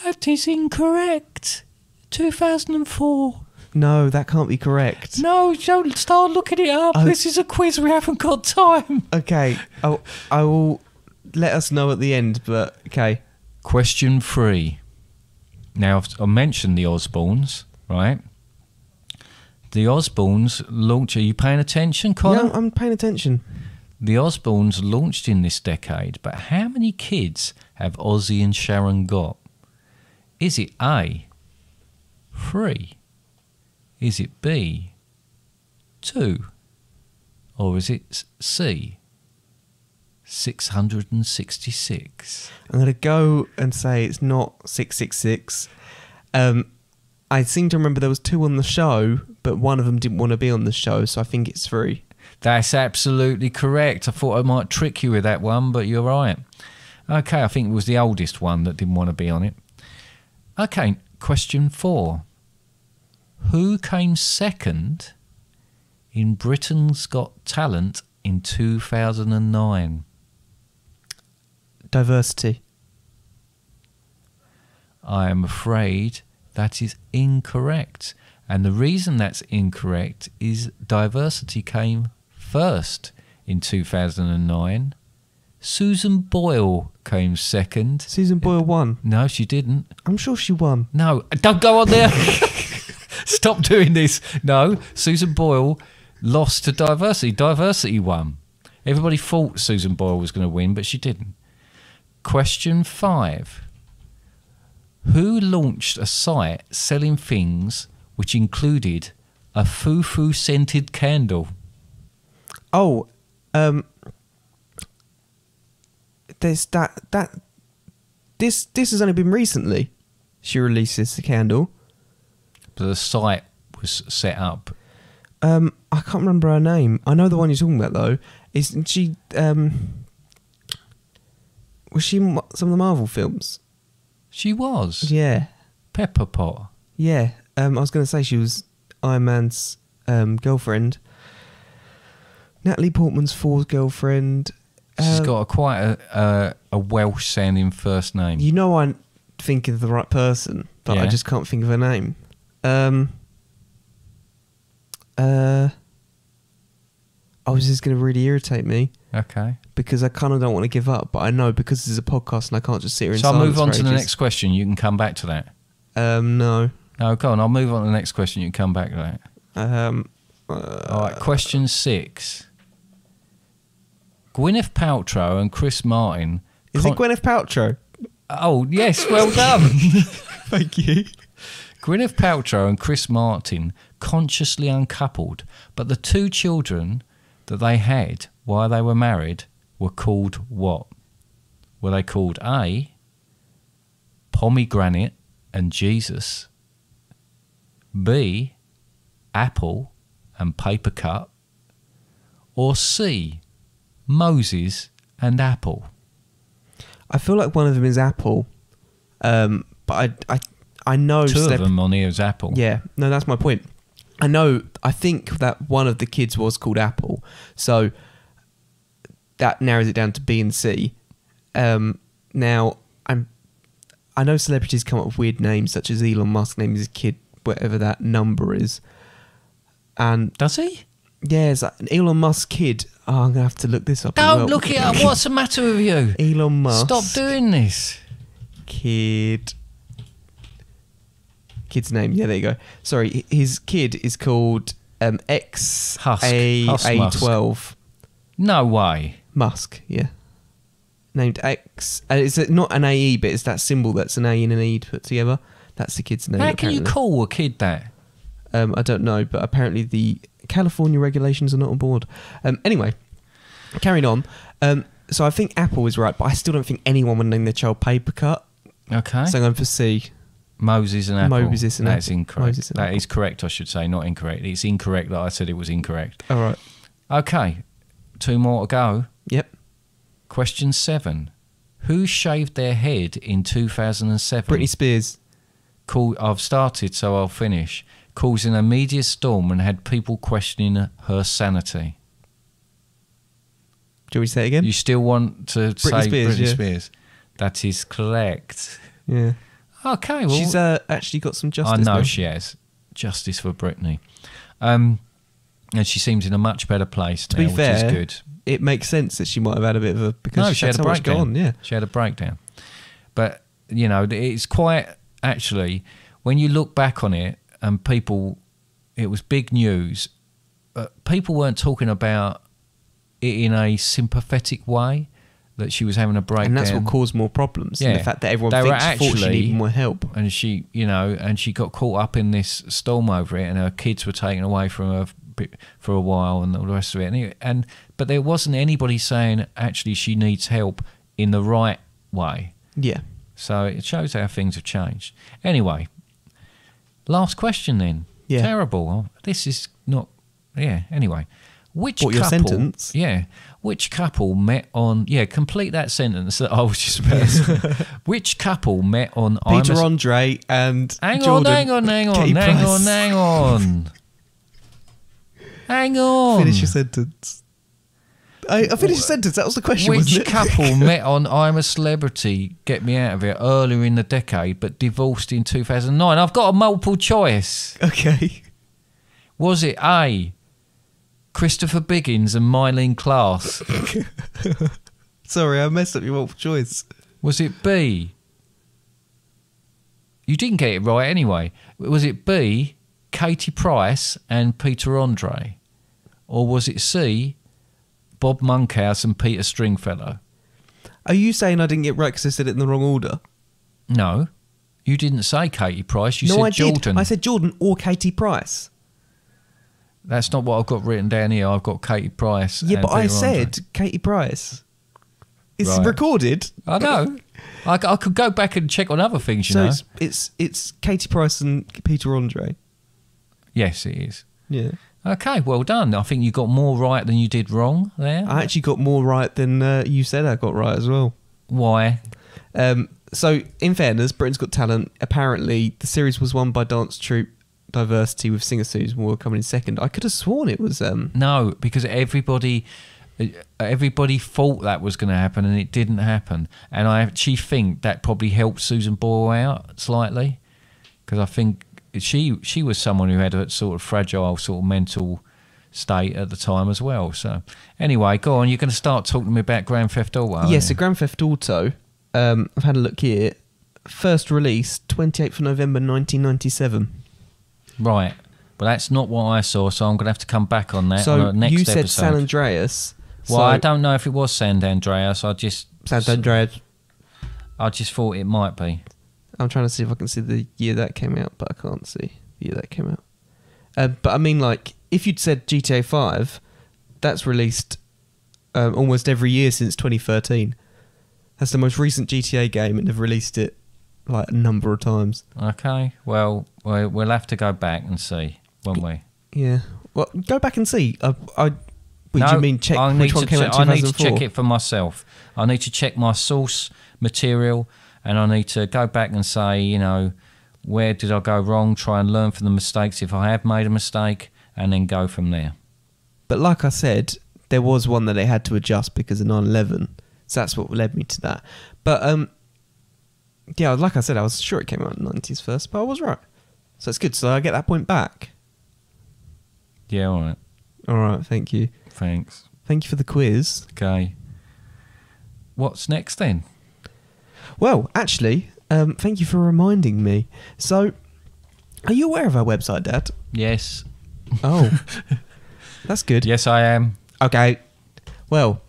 That is incorrect. 2004. No, that can't be correct. No, don't start looking it up. This is a quiz. We haven't got time. Okay, I will let us know at the end, but okay. Question 3. Now, I mentioned the Osbournes, right? The Osbournes launch. Are you paying attention, Connor? Yeah, I'm paying attention. The Osbournes launched in this decade, but how many kids have Ozzy and Sharon got? Is it A, 3? Is it B, 2? Or is it C, 666? I'm going to go and say it's not 666. I seem to remember there was 2 on the show, but one of them didn't want to be on the show, so I think it's 3. That's absolutely correct. I thought I might trick you with that one, but you're right. Okay, I think it was the oldest one that didn't want to be on it. Okay, question 4. Who came second in Britain's Got Talent in 2009? Diversity. I am afraid that is incorrect. And the reason that's incorrect is Diversity came first in 2009. Susan Boyle came second. Susan Boyle won. No, she didn't. I'm sure she won. No, don't go on there. Stop doing this. No, Susan Boyle lost to Diversity. Diversity won. Everybody thought Susan Boyle was going to win, but she didn't. Question 5. Who launched a site selling things which included a foo-foo scented candle? Oh, there's this has only been recently. She releases the candle. But the site was set up. I can't remember her name. I know the one you're talking about though. Isn't she? Was she in some of the Marvel films? She was. Yeah. Pepper Pot. Yeah. I was going to say she was Iron Man's girlfriend. Natalie Portman's Thor's girlfriend. She's got quite a Welsh-sounding first name. You know I think of the right person, but I just can't think of her name. Oh, this is going to really irritate me. Okay. Because I kind of don't want to give up, but I know because this is a podcast and I can't just sit here and So I'll move on to the next question. You can come back to that. No. No, go on. I'll move on to the next question. You can come back to that. All right, question 6. Gwyneth Paltrow and Chris Martin... Is it Gwyneth Paltrow? Oh, yes, well done. Thank you. Gwyneth Paltrow and Chris Martin consciously uncoupled, but the 2 children that they had while they were married were called what? Were they called A, Pomegranate and Jesus, B, Apple and Paper Cut, or C, Moses and Apple? I feel like one of them is Apple, but I know... 2 of them on here is Apple. Yeah, no, that's my point. I think that one of the kids was called Apple, so that narrows it down to B and C. Now, I know celebrities come up with weird names, such as Elon Musk names his kid whatever that number is. And does he? Yeah, it's like an Elon Musk kid. Oh, I'm going to have to look this up. Don't look it up. What's the matter with you? Elon Musk. Stop doing this. Kid's name. Yeah, there you go. Sorry, his kid is called XA12. No way. Musk, yeah. Named X. It's not an AE, but it's that symbol that's an A and an E put together. That's the kid's name. How can you call a kid that? I don't know, but apparently the California regulations are not on board. Anyway, carrying on. So I think Apple is right, but I still don't think anyone would name their child Paper Cut. Okay. So I'm going for C. Moses and Apple. Moses and That's Apple. Incorrect. That is correct, I should say, not incorrect. It's incorrect that I said it was incorrect. All right. Okay. 2 more to go. Yep. Question 7. Who shaved their head in 2007? Britney Spears. I've started, so I'll finish. Causing a media storm and had people questioning her sanity. Do you want me to say it again? You still want to say Spears, Britney yeah. Spears? That is correct. Yeah. Okay, well... She's actually got some justice. I know now. she has. Justice for Britney. And she seems in a much better place now, to be fair, which is good. It makes sense that she might have had a bit of a... Because she had a breakdown. On, yeah. She had a breakdown. But, you know, it's quite... Actually, when you look back on it, and people... It was big news. People weren't talking about it in a sympathetic way, that she was having a breakdown. And that's what caused more problems. Yeah. And the fact that everyone thought she needed more help. And she, you know, and she got caught up in this storm over it, and her kids were taken away from her for a while and all the rest of it. But there wasn't anybody saying, actually, she needs help in the right way. Yeah. So it shows how things have changed. Anyway, last question then. Yeah. Terrible. This is not... Yeah, anyway. Which your couple... sentence? Yeah. Which couple met on... Yeah, complete that sentence that I was just about to say. Which couple met on... Peter Andre and Jordan. Hang on. Finish your sentence. I finished your sentence. That was the question, wasn't Which it? couple met on I'm a Celebrity, Get Me Out of Here earlier in the decade but divorced in 2009? I've got a multiple choice. Okay. Was it A, Christopher Biggins and Mylene Klass? Sorry, I messed up your multiple choice. Was it B? You didn't get it right anyway. Was it B, Katie Price and Peter Andre? Or was it C, Bob Monkhouse and Peter Stringfellow? Are you saying I didn't get right because I said it in the wrong order? No. You didn't say Katie Price. You said Jordan. I said Jordan or Katie Price. That's not what I've got written down here. I've got Katie Price. Yeah, and but I Peter Andre. said Katie Price. It's Right. recorded. I know. I could go back and check on other things, you know. So it's Katie Price and Peter Andre. Yes, it is. Yeah. Okay, well done. I think you got more right than you did wrong there. I actually got more right than you said I got right as well. Why? So, in fairness, Britain's Got Talent, apparently the series was won by Dance Troupe Diversity with Singer Susan Moore coming in second. I could have sworn it was... No, because everybody thought that was going to happen and it didn't happen. And I actually think that probably helped Susan Boyle out slightly, because I think she was someone who had a sort of fragile sort of mental state at the time as well. So anyway, go on. You're going to start talking to me about Grand Theft Auto. Yes, so Grand Theft Auto. I've had a look here. First release 28th of November 1997. Right. Well, that's not what I saw, so I'm going to have to come back on that so on the next episode. You said San Andreas. Well, I don't know if it was San Andreas. San Andreas. I just thought it might be. I'm trying to see if I can see the year that came out, but I can't see the year that came out. But I mean, like, if you'd said GTA 5, that's released almost every year since 2013. That's the most recent GTA game, and they've released it like a number of times. Okay, well, we'll have to go back and see, won't we? Yeah. Well, go back and see. Do you mean check which one came out in 2004? I need to check it for myself. I need to check my source material, and I need to go back and say, you know, where did I go wrong, try and learn from the mistakes if I have made a mistake, and then go from there. But like I said, there was one that they had to adjust because of 9/11. So that's what led me to that. But, yeah, like I said, I was sure it came out in the 90s first, but I was right. So it's good. So I get that point back. Yeah, all right. All right, thank you. Thanks. Thank you for the quiz. Okay. What's next then? Well, actually, thank you for reminding me. So, are you aware of our website, Dad? Yes. Oh, that's good. Yes, I am. Okay. Well,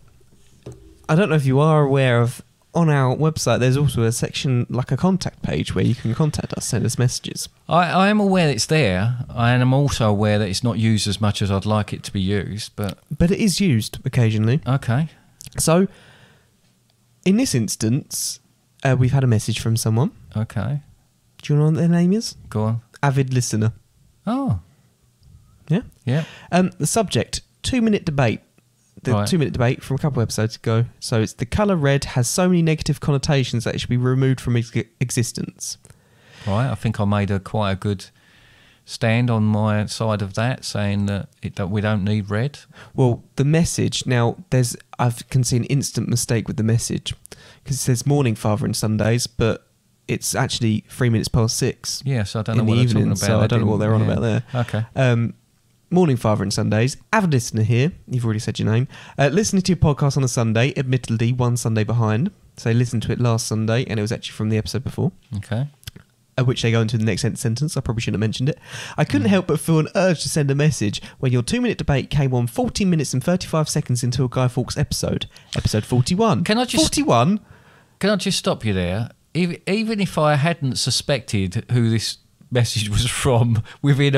I don't know if you are aware of, on our website, there's also a section, like a contact page, where you can contact us, send us messages. I am aware that it's there. I am also aware that it's not used as much as I'd like it to be used, but it is used occasionally. Okay. So, in this instance, we've had a message from someone. Okay. Do you know what their name is? Go on. Avid listener. Oh. Yeah? Yeah. The subject, 2-minute debate. The 2-minute debate from a couple of episodes ago. So it's the colour red has so many negative connotations that it should be removed from existence. Right, I think I made quite a good stand on my side of that, saying that we don't need red. Well, the message, now I can see an instant mistake with the message, because it says morning, Father, and Sundays, but it's actually 3 minutes past 6. Yes, I don't know what they're talking about. So I don't know what they're on about there. Okay. Morning, Father, and Sundays. Avid listener here. You've already said your name. Listening to your podcast on a Sunday, admittedly one Sunday behind. So I listened to it last Sunday, and it was actually from the episode before. Okay. Which they go into the next sentence. I probably shouldn't have mentioned it. I couldn't help but feel an urge to send a message when your 2-minute debate came on 14 minutes and 35 seconds into a Guy Fawkes episode 41. Can I just 41? Can I just stop you there? Even if I hadn't suspected who this message was from, within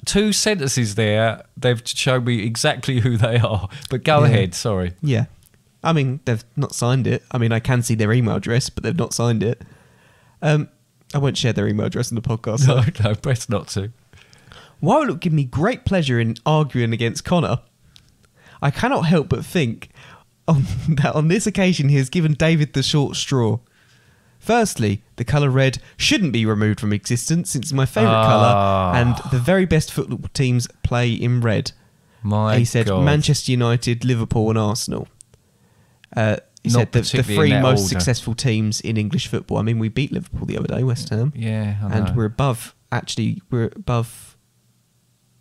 2 sentences there, they've shown me exactly who they are. But go ahead, sorry. Yeah. I mean, they've not signed it. I mean, I can see their email address, but they've not signed it. I won't share their email address in the podcast. No, best not to. While it would give me great pleasure in arguing against Connor, I cannot help but think that on this occasion he has given David the short straw. Firstly, the colour red shouldn't be removed from existence since it's my favourite colour and the very best football teams play in red. He said God. Manchester United, Liverpool and Arsenal. He said the 3 most successful teams in English football. I mean, we beat Liverpool the other day, West Ham. Yeah, I know. And we're above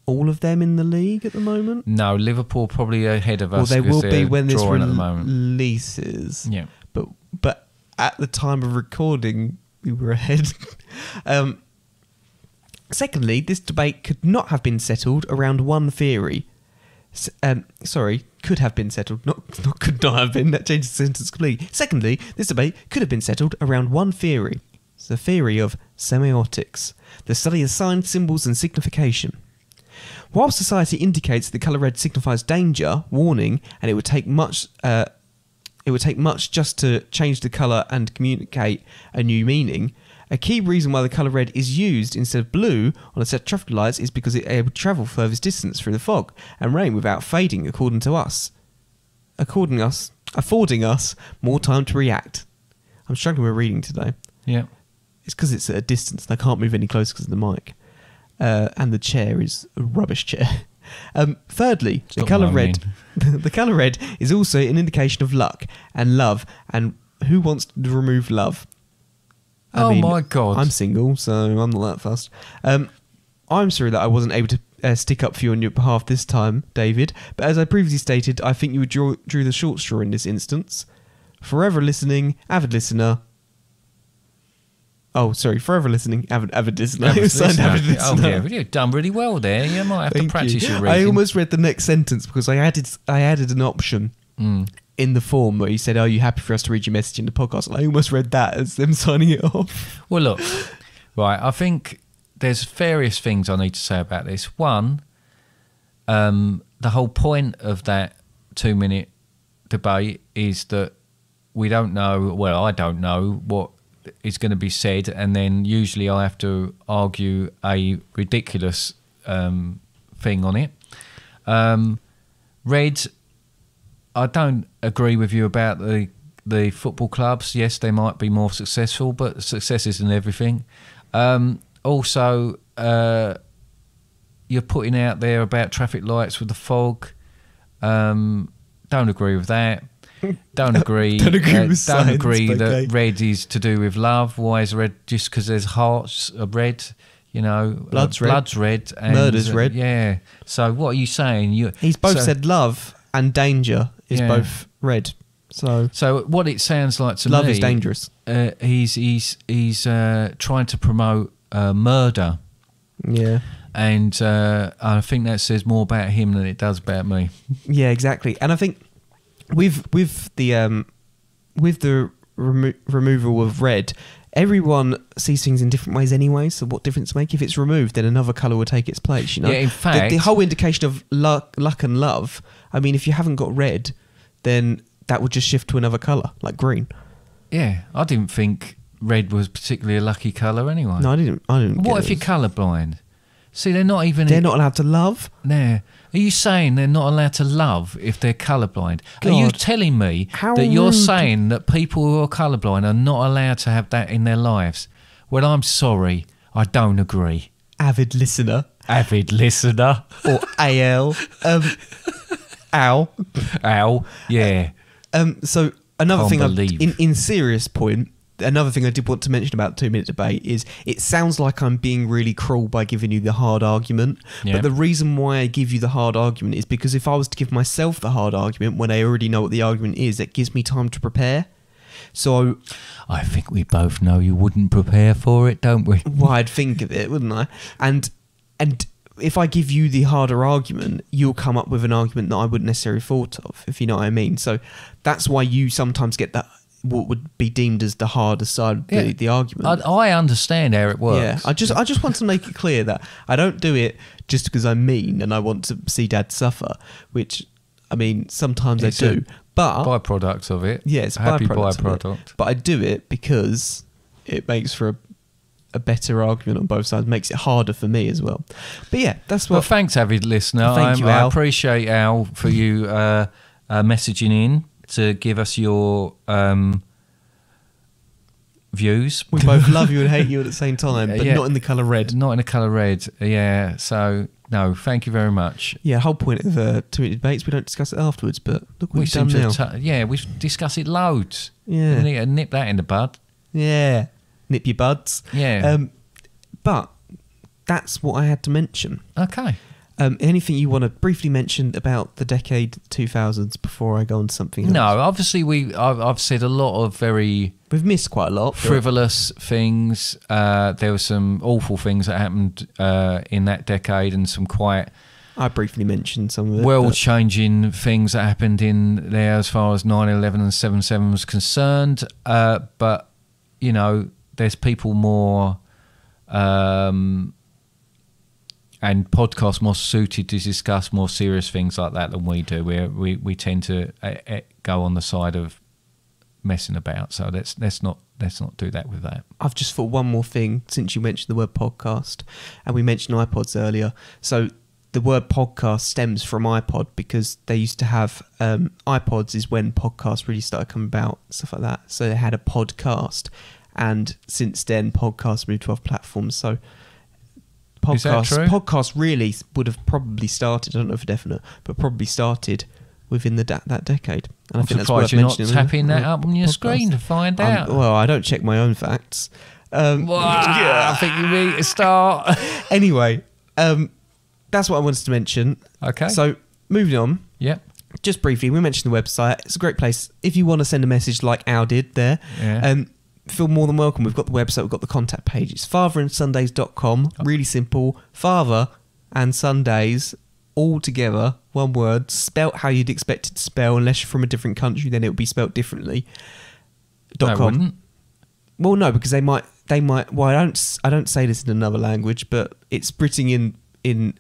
all of them in the league at the moment. No, Liverpool probably ahead of us. Well, they will be when this releases. Yeah. But at the time of recording, we were ahead. Secondly, this debate could not have been settled around one theory. Could have been settled, not could not have been. That changes the sentence completely. Secondly, this debate could have been settled around one theory. It's the theory of semiotics, the study of signs, symbols and signification. While society indicates the colour red signifies danger, warning, and it would take much just to change the colour and communicate a new meaning, a key reason why the colour red is used instead of blue on a set of traffic lights is because it is able to travel furthest distance through the fog and rain without fading, affording us more time to react. I'm struggling with reading today. Yeah. It's because it's at a distance and I can't move any closer because of the mic. And the chair is a rubbish chair. Thirdly, the colour red the colour red is also an indication of luck and love, and who wants to remove love? I mean, my God. I'm single, so I'm not that fussed. I'm sorry that I wasn't able to stick up for you on your behalf this time, David. But as I previously stated, I think you drew the short straw in this instance. Forever listening, avid listener. Oh, sorry, forever listening, avid listener. Avid listener. Oh, yeah, you've done really well there. You might have to practice your reading. I almost read the next sentence because I added an option in the form where you said, "Are you happy for us to read your message in the podcast?" And I almost read that as them signing it off. Well, look, right, I think there's various things I need to say about this. One, the whole point of that 2-minute debate is that we don't know, well, I don't know what is going to be said, and then usually I have to argue a ridiculous thing on it. Red, I don't agree with you about the football clubs. Yes, they might be more successful, but success isn't everything. Also, you're putting out there about traffic lights with the fog. Don't agree with that. Don't agree. Don't agree that red is to do with love. Why is red just because there's hearts are red? You know, blood's red, and murder's red. Yeah. So what are you saying? He's both said love and danger is both red. So what it sounds like to me, love is dangerous. He's trying to promote murder. Yeah. And I think that says more about him than it does about me. Yeah, exactly. And I think with the removal of red, everyone sees things in different ways anyway. So what difference make? If it's removed, then another colour will take its place. You know. Yeah. In fact, the whole indication of luck and love. I mean, if you haven't got red, then that would just shift to another colour, like green. Yeah, I didn't think red was particularly a lucky colour anyway. No, I didn't. What if you're colourblind? See, they're not allowed to love? No. Are you saying they're not allowed to love if they're colourblind? God. Are you telling me that you're saying that people who are colourblind are not allowed to have that in their lives? Well, I'm sorry. I don't agree. Avid listener. Or AL. Ow. Yeah. So another Can't thing, in serious point, another thing I did want to mention about the 2-minute debate is it sounds like I'm being really cruel by giving you the hard argument. Yeah. But the reason why I give you the hard argument is because if I was to give myself the hard argument when I already know what the argument is, it gives me time to prepare. So I think we both know you wouldn't prepare for it, don't we? Well, I'd think of it, wouldn't I? And if I give you the harder argument, you'll come up with an argument that I wouldn't necessarily thought of, if you know what I mean. So that's why you sometimes get that what would be deemed as the harder side of the argument. I understand how it works. Yeah, I just want to make it clear that I don't do it just because I'm mean and I want to see Dad suffer, which, I mean, sometimes I do. But byproduct of it. Yeah, it's a happy byproduct. But I do it because it makes for a better argument on both sides, makes it harder for me as well. But yeah, that's what... Well, thanks, avid listener. Thank you, Al. I appreciate, Al, for you messaging in to give us your views. We both love you and hate you at the same time, but not in the colour red. Not in the colour red, yeah. So, no, thank you very much. Yeah, the whole point of 2-minute debates, we don't discuss it afterwards, but look what we've done now. We've discussed it loads. Yeah. We need to nip that in the bud. Yeah. Nip your buds. Yeah. But that's what I had to mention. Okay. Anything you want to briefly mention about the decade 2000s before I go on to something else? No, obviously I've said a lot of we've missed quite a lot. Frivolous things. There were some awful things that happened in that decade and some quite... I briefly mentioned some of it. World-changing things that happened in there as far as 9/11 and 7/7 was concerned. But, you know, there's people more... and podcasts more suited to discuss more serious things like that than we do. We tend to go on the side of messing about. So let's not do that with that. I've just thought one more thing since you mentioned the word podcast, and we mentioned iPods earlier. So the word podcast stems from iPod because they used to have iPods is when podcasts really started coming about, stuff like that. So they had a podcast, and since then podcasts moved to other platforms. So podcasts really would have probably started, I don't know for definite, but probably started within that decade. And I think that's worth mentioning. You're not tapping that up on your screen to find out. Well, I don't check my own facts. I think you need to start. Anyway, that's what I wanted to mention. Okay. So moving on. Yep. Just briefly, we mentioned the website. It's a great place if you want to send a message like Al did there. Yeah. Feel more than welcome. We've got the website, we've got the contact page. It's fatherandsundays.com. Really simple. Father and Sundays all together, one word, spelt how you'd expect it to spell. Unless you're from a different country, then it would be spelt differently. No, .com. wouldn't. Well, no, because they might. Well, I don't say this in another language, but it's written in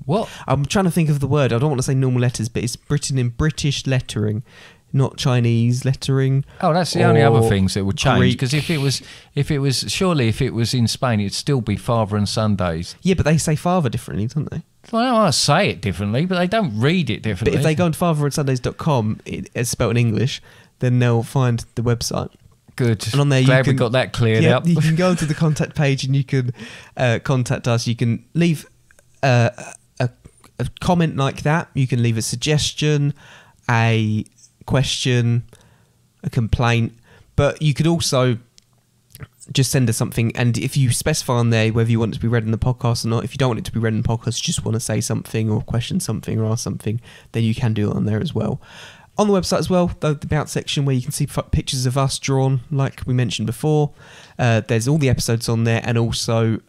what? I'm trying to think of the word. I don't want to say normal letters, but it's written in British lettering, not Chinese lettering. Oh, that's the only other things that would change. Greek. Because if it was in Spain, it'd still be Father and Sundays. Yeah, but they say father differently, don't they? Well, I say it differently, but they don't read it differently. But if they go on fatherandsundays.com, it's spelled in English, then they'll find the website. Good. And on there, Glad we got that cleared up. You can go to the contact page and you can contact us. You can leave a comment like that. You can leave a suggestion, a question, a complaint. But you could also just send us something. And if you specify on there whether you want it to be read in the podcast or not, if you don't want it to be read in the podcast, just want to say something or question something or ask something, then you can do it on there as well. On the website as well, the About section where you can see pictures of us drawn, like we mentioned before. There's all the episodes on there and also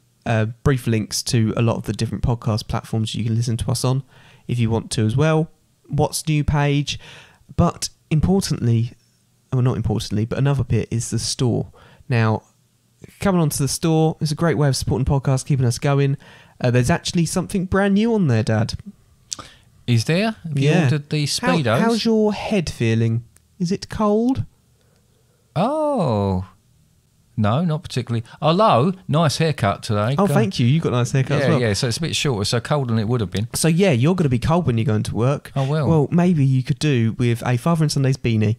brief links to a lot of the different podcast platforms you can listen to us on if you want to as well. What's new page. But importantly, well, not importantly, but another bit is the store. Now, coming onto the store is a great way of supporting podcasts, keeping us going. There's actually something brand new on there, Dad. Is there? Have you ordered the Speedos? How's your head feeling? Is it cold? Oh. No, not particularly. Although, nice haircut today. Oh, thank you. You got a nice haircut as well. Yeah, so it's a bit shorter, so colder than it would have been. So, yeah, you're going to be cold when you're going to work. Oh, well. Well, maybe you could do with a Father and Sundays beanie.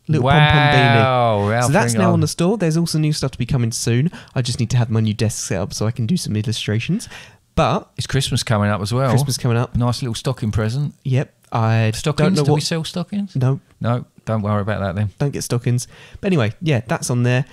Little pom-pom beanie. So that's now on the store. There's also new stuff to be coming soon. I just need to have my new desk set up so I can do some illustrations. But it's Christmas coming up as well. Christmas coming up. Nice little stocking present. Yep. Stockings? Do we sell stockings? No. No, don't worry about that then. Don't get stockings. But anyway, yeah, that's on there.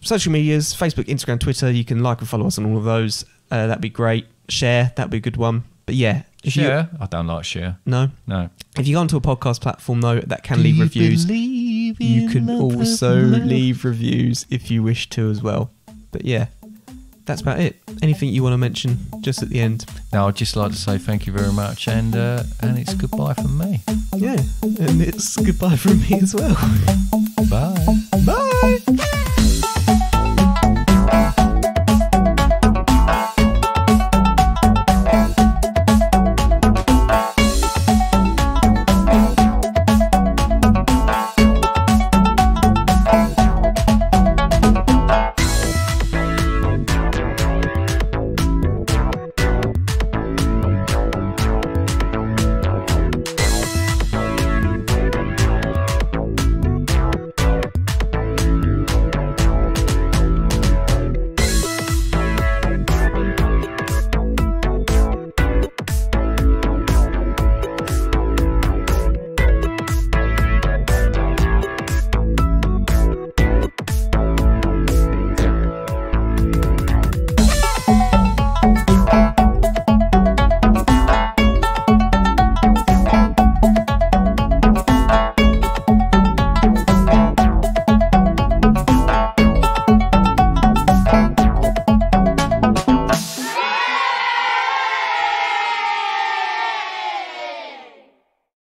Social medias, Facebook, Instagram, Twitter. You can like and follow us on all of those. That'd be great. Share, that'd be a good one. But yeah. Share? I don't like share. No? No. If you go onto a podcast platform, though, that can leave reviews. You can also leave reviews if you wish to as well. But yeah. That's about it. Anything you want to mention just at the end? No, I'd just like to say thank you very much, and it's goodbye from me. Yeah, and it's goodbye from me as well. Bye.